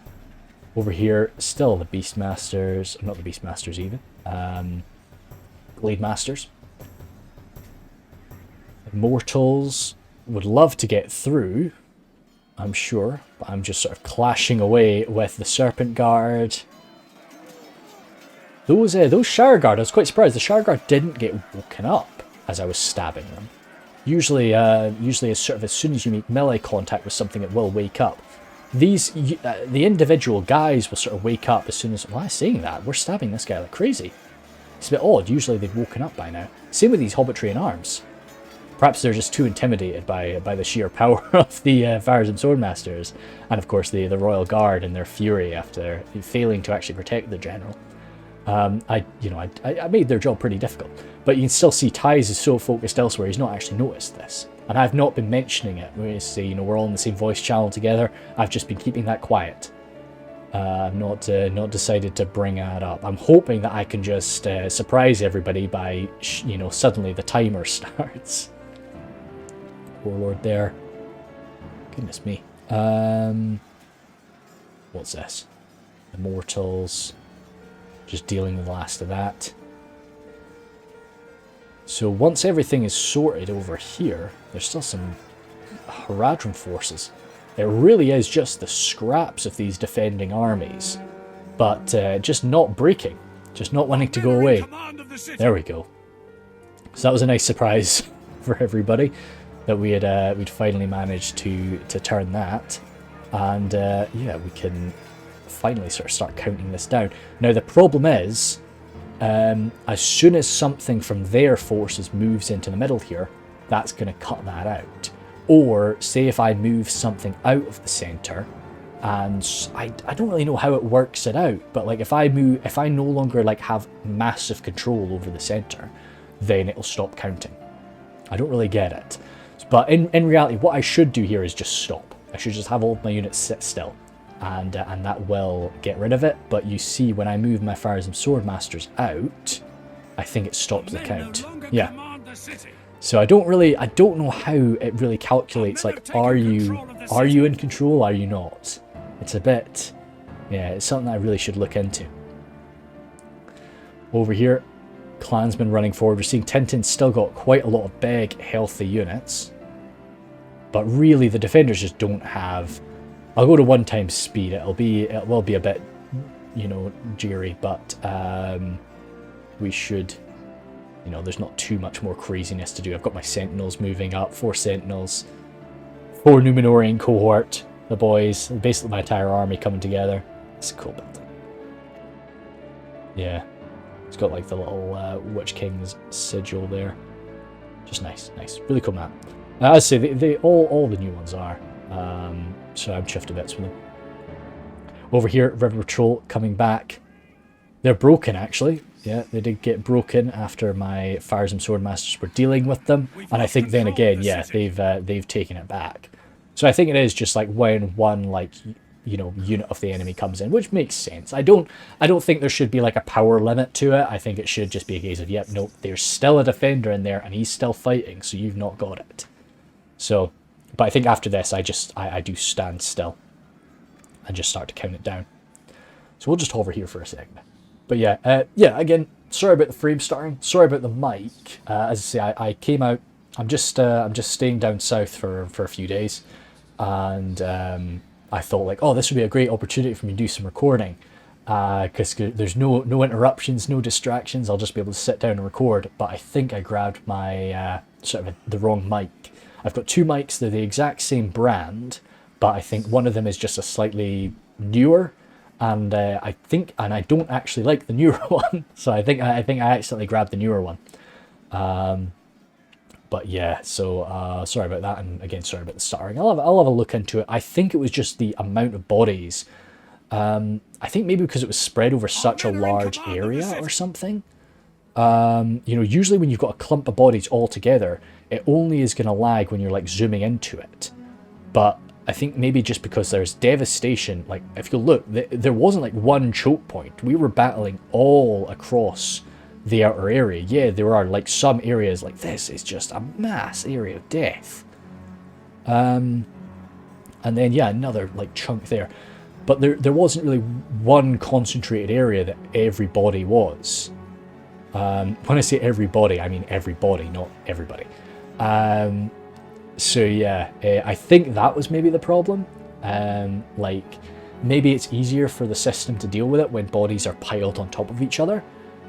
Over here, still the Beastmasters, not the Beastmasters even, Blade Masters. Immortals would love to get through, I'm sure, but I'm just sort of clashing away with the Serpent Guard. Those Shire Guard, I was quite surprised. The Shire Guard didn't get woken up as I was stabbing them. Usually as soon as you make melee contact with something, it will wake up. The individual guys will sort of wake up as soon as... Why am I saying that? We're stabbing this guy like crazy. It's a bit odd. Usually they've woken up by now. Same with these Hobbitry and Arms. Perhaps they're just too intimidated by the sheer power of the Fires and Swordmasters, and of course the Royal Guard and their fury after failing to actually protect the general. I made their job pretty difficult, but you can still see Ty's is so focused elsewhere. He's not actually noticed this, and I've not been mentioning it. We're all in the same voice channel together. I've just been keeping that quiet. I've not decided to bring that up. I'm hoping that I can just surprise everybody by suddenly the timer starts. Warlord there. Goodness me. What's this? Immortals. Just dealing with the last of that. So once everything is sorted over here, there's still some Haradrim forces. It really is just the scraps of these defending armies, but just not breaking, just not wanting to go away. There we go. So that was a nice surprise for everybody that we'd finally managed to turn that, and yeah, we can finally sort of start counting this down. Now the problem is, as soon as something from their forces moves into the middle here, that's going to cut that out. Or say if I move something out of the center, and I don't really know how it works it out, but like if I no longer like have massive control over the center, then it'll stop counting. I don't really get it. But in reality, what I should do here is just stop. I should just have all of my units sit still, and that will get rid of it. But you see, when I move my Fires and Swordmasters out, I think it stops the count. Yeah. So I don't know how it really calculates, like, are you in control, are you not? It's a bit, yeah, it's something I really should look into. Over here, Clansmen running forward. We're seeing Tintin's still got quite a lot of big, healthy units. But really, the defenders just don't have... I'll go to 1 times speed. It will be a bit, jittery, but we should... there's not too much more craziness to do. I've got my Sentinels moving up, 4 Sentinels, 4 Numenorian cohort, the boys, basically my entire army coming together. It's a cool building. Yeah, it's got like the little Witch King's sigil there. Just nice. Really cool map. As I say, they all the new ones are. So I'm chuffed a bits with them. Over here, River Patrol coming back. They're broken actually. Yeah, they did get broken after my Fires and Swordmasters were dealing with them, and I think then again, yeah, they've taken it back. So I think it is just like when one unit of the enemy comes in, which makes sense. I don't think there should be like a power limit to it. I think it should just be a case of, yep, nope, there's still a defender in there and he's still fighting, so you've not got it. So, but I think after this, I do stand still and just start to count it down. So we'll just hover here for a second. But yeah, again, sorry about the frame starting. Sorry about the mic. As I say, I came out. I'm just staying down south for a few days, and I thought like, oh, this would be a great opportunity for me to do some recording, because there's no interruptions, no distractions. I'll just be able to sit down and record. But I think I grabbed my sort of the wrong mic. I've got two mics. They're the exact same brand, but I think one of them is just a slightly newer, and I don't actually like the newer one. So I think I accidentally grabbed the newer one. But yeah, so sorry about that, and again, sorry about the stuttering. I'll have a look into it. I think it was just the amount of bodies. I think maybe because it was spread over such a large area or something. Usually when you've got a clump of bodies all together, it only is going to lag when you're like zooming into it. But I think maybe just because there's devastation, like if you look, there wasn't like one choke point. We were battling all across the outer area. Yeah, there are like some areas like this is just a mass area of death. And then yeah, another like chunk there. But there wasn't really one concentrated area that everybody was. When I say everybody, I mean everybody, not everybody. So yeah, I think that was maybe the problem. Like maybe it's easier for the system to deal with it when bodies are piled on top of each other,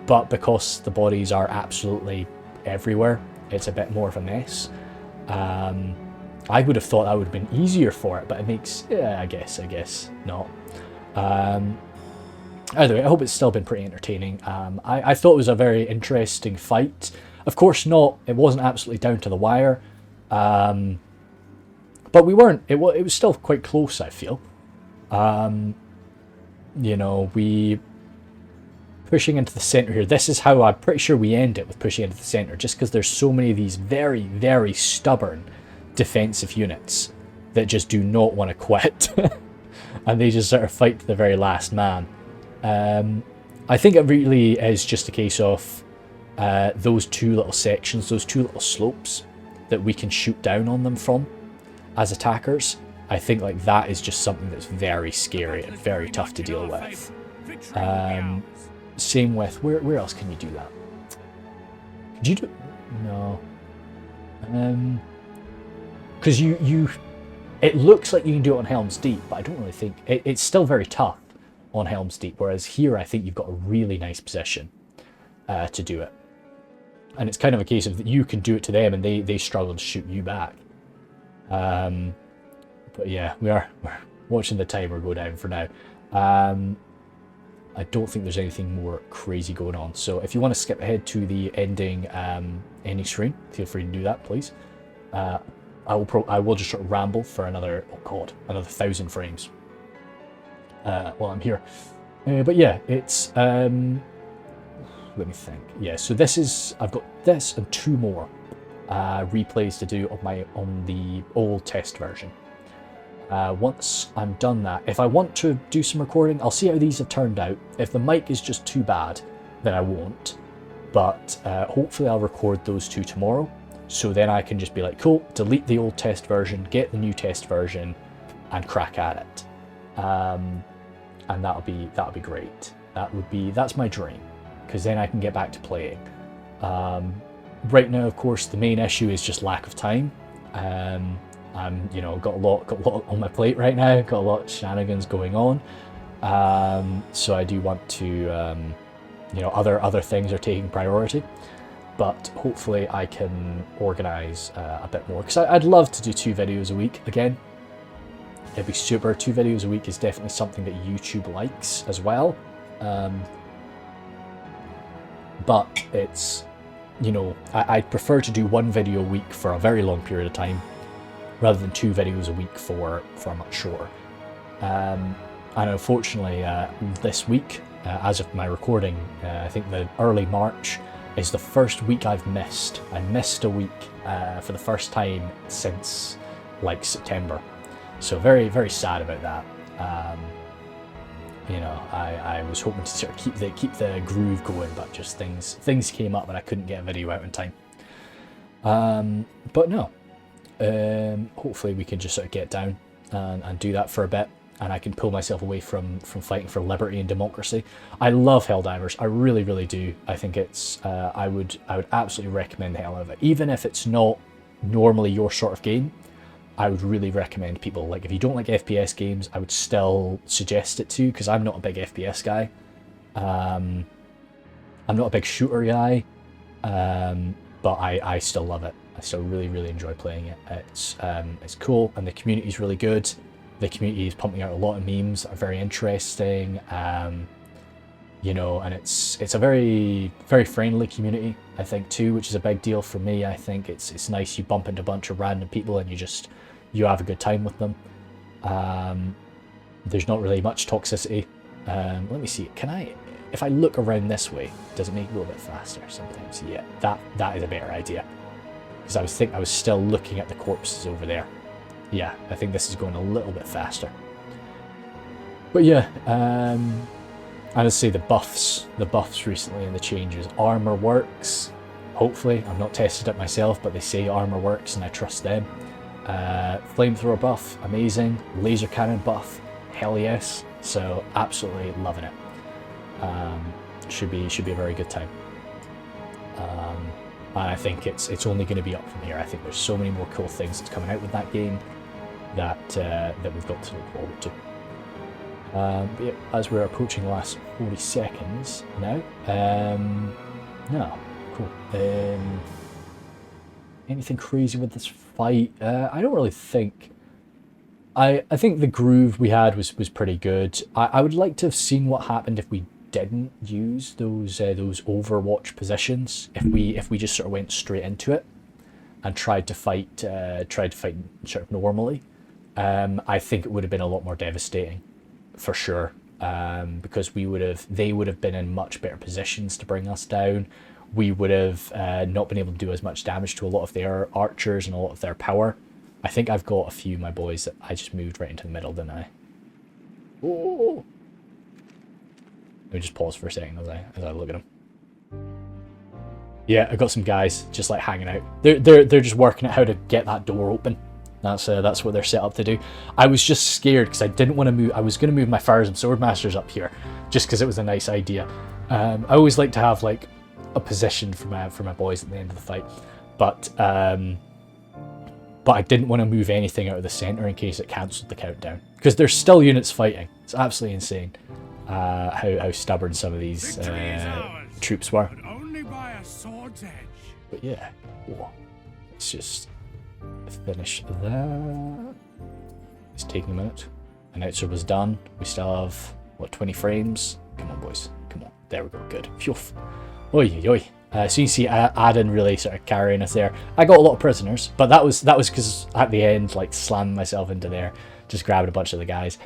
but because the bodies are absolutely everywhere, it's a bit more of a mess. I would have thought that would have been easier for it, but it makes, yeah, I guess not. Either way, I hope it's still been pretty entertaining. I thought it was a very interesting fight. Of course not, it wasn't absolutely down to the wire. But we weren't, it was still quite close, I feel. We pushing into the centre here. This is how I'm pretty sure we end it, with pushing into the centre, just because there's so many of these very, very stubborn defensive units that just do not want to quit. And they just sort of fight to the very last man. I think it really is just a case of those two little sections, those two little slopes that we can shoot down on them from as attackers. I think like that is just something that's very scary and very tough to deal with. Same with, where else can you do that? Could you do, no. Because it looks like you can do it on Helm's Deep, but I don't really think, it's still very tough on Helm's Deep, whereas here I think you've got a really nice position to do it. And it's kind of a case of that you can do it to them and they struggle to shoot you back. But yeah, we're watching the timer go down for now. I don't think there's anything more crazy going on. So if you want to skip ahead to the ending screen, feel free to do that, please. I will just sort of ramble for another 1,000 frames while I'm here. But yeah, it's let me think. Yeah, so I've got this and two more replays to do on the old test version. Once I'm done that, if I want to do some recording, I'll see how these have turned out. If the mic is just too bad, then I won't. But hopefully I'll record those two tomorrow. So then I can just be like, cool, delete the old test version, get the new test version, and crack at it. And that'll be great. That's my dream, because then I can get back to playing. Right now, of course, the main issue is just lack of time. I'm got a lot on my plate right now. Got a lot of shenanigans going on. So I do want to, other things are taking priority. But hopefully I can organise a bit more, because I'd love to do 2 videos a week again. It'd be super. 2 videos a week is definitely something that YouTube likes as well. But it's, I'd prefer to do 1 video a week for a very long period of time, rather than 2 videos a week for much shorter. And unfortunately, this week, as of my recording, I think the early March is the first week I've missed. I missed a week for the first time since like September. So very, very sad about that. I was hoping to sort of keep the groove going, but just things came up and I couldn't get a video out in time. But no, hopefully we can just sort of get down and do that for a bit, and I can pull myself away from fighting for liberty and democracy. I love Helldivers, I really, really do. I think it's I would absolutely recommend the hell out of it, even if it's not normally your sort of game. I would really recommend people, like, if you don't like FPS games, I would still suggest it to you, because I'm not a big FPS guy. I'm not a big shooter guy, but I still love it. I still really enjoy playing it. It's cool, and the community is really good. The community is pumping out a lot of memes that are very interesting. You know, and it's a very friendly community, I think, too, which is a big deal for me. I think it's nice. You bump into a bunch of random people and you have a good time with them. There's not really much toxicity. Let me see. If I look around this way, does it make it a little bit faster sometimes? Yeah, that is a better idea. Because I was still looking at the corpses over there. Yeah, I think this is going a little bit faster. But yeah, I would say the buffs recently and the changes. Armor works, hopefully. I've not tested it myself, but they say armor works and I trust them. Flamethrower buff, amazing. Laser cannon buff, hell yes. So absolutely loving it. Should be a very good time. And I think it's only going to be up from here. I think there's so many more cool things that's coming out with that game that we've got to look forward to. But yeah, as we're approaching the last 40 seconds now, no, cool. Anything crazy with this fight? I don't really think. I think the groove we had was pretty good. I would like to have seen what happened if we didn't use those Overwatch positions. If we just sort of went straight into it and tried to fight sort of normally. I think it would have been a lot more devastating. For sure, because they would have been in much better positions to bring us down. We would have not been able to do as much damage to a lot of their archers and a lot of their power. I think I've got a few of my boys that I just moved right into the middle, didn't I? Oh! Let me just pause for a second as I look at them. Yeah, I've got some guys just like hanging out. They're just working out how to get that door open. That's what they're set up to do. I was just scared because I didn't want to move. I was going to move my Fires and Swordmasters up here just because it was a nice idea. I always like to have like a position for my boys at the end of the fight, but I didn't want to move anything out of the center in case it cancelled the countdown, because there's still units fighting. It's absolutely insane how stubborn some of these troops were. But only by a sword's edge. But yeah, whoa. It's just finish that. It's taking a minute. Announcer was done. We still have, what, 20 frames? Come on, boys. Come on. There we go. Good. Phew. Oi, oi. So you can see Aden really sort of carrying us there. I got a lot of prisoners, but that was because at the end, like, slamming myself into there, just grabbing a bunch of the guys.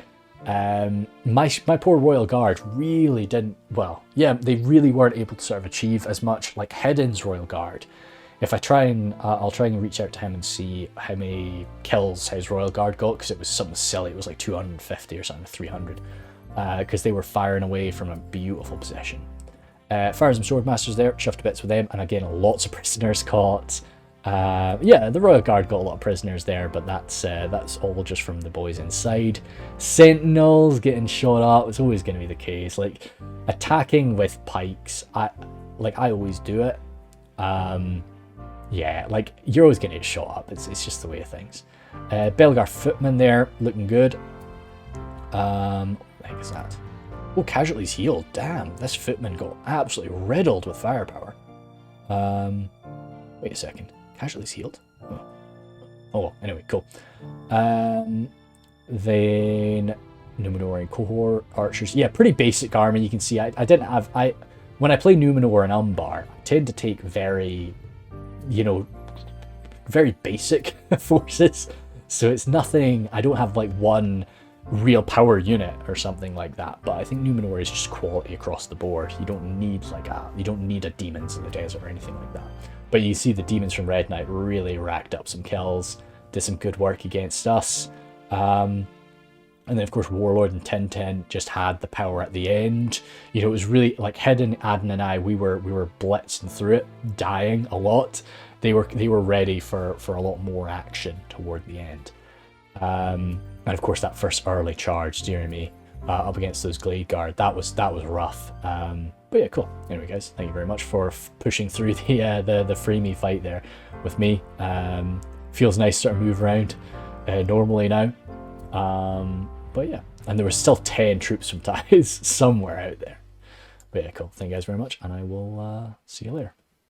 My poor Royal Guard really didn't, well, yeah, they really weren't able to sort of achieve as much. Like Hedon's Royal Guard, if I try and I'll try and reach out to him and see how many kills his Royal Guard got, because it was something silly. It was like 250 or something, 300, because they were firing away from a beautiful position. Fires and Swordmasters there, chuffed to bits with them, and again lots of prisoners caught. Yeah, the Royal Guard got a lot of prisoners there, but that's all just from the boys inside. Sentinels getting shot up. It's always going to be the case. Like attacking with pikes, I always do it. Yeah, like you're always going to get shot up. It's just the way of things. Belgar footman there, looking good. What the heck is that? Oh, casualties healed. Damn, this footman got absolutely riddled with firepower. Wait a second. Casualties healed? Oh, anyway, cool. Then Numenor cohort archers. Yeah, pretty basic army. You can see I didn't have when I play Numenor and Umbar, I tend to take very basic forces. So it's nothing. I don't have like one real power unit or something like that, but I think Numenor is just quality across the board. You don't need a demons in the desert or anything like that. But you see the demons from Red Knight really racked up some kills, did some good work against us. And then of course Warlord and Tintin just had the power at the end. It was really like Hedon, Aden and I, we were blitzing through it, dying a lot. They were ready for a lot more action toward the end. And of course that first early charge, dear me, up against those Glade Guard, that was rough. But yeah, cool. Anyway, guys, thank you very much for pushing through the framey fight there with me. Feels nice to sort of move around. normally now. But yeah, and there were still 10 troops from Ties somewhere out there. But yeah, cool. Thank you guys very much, and I will see you later.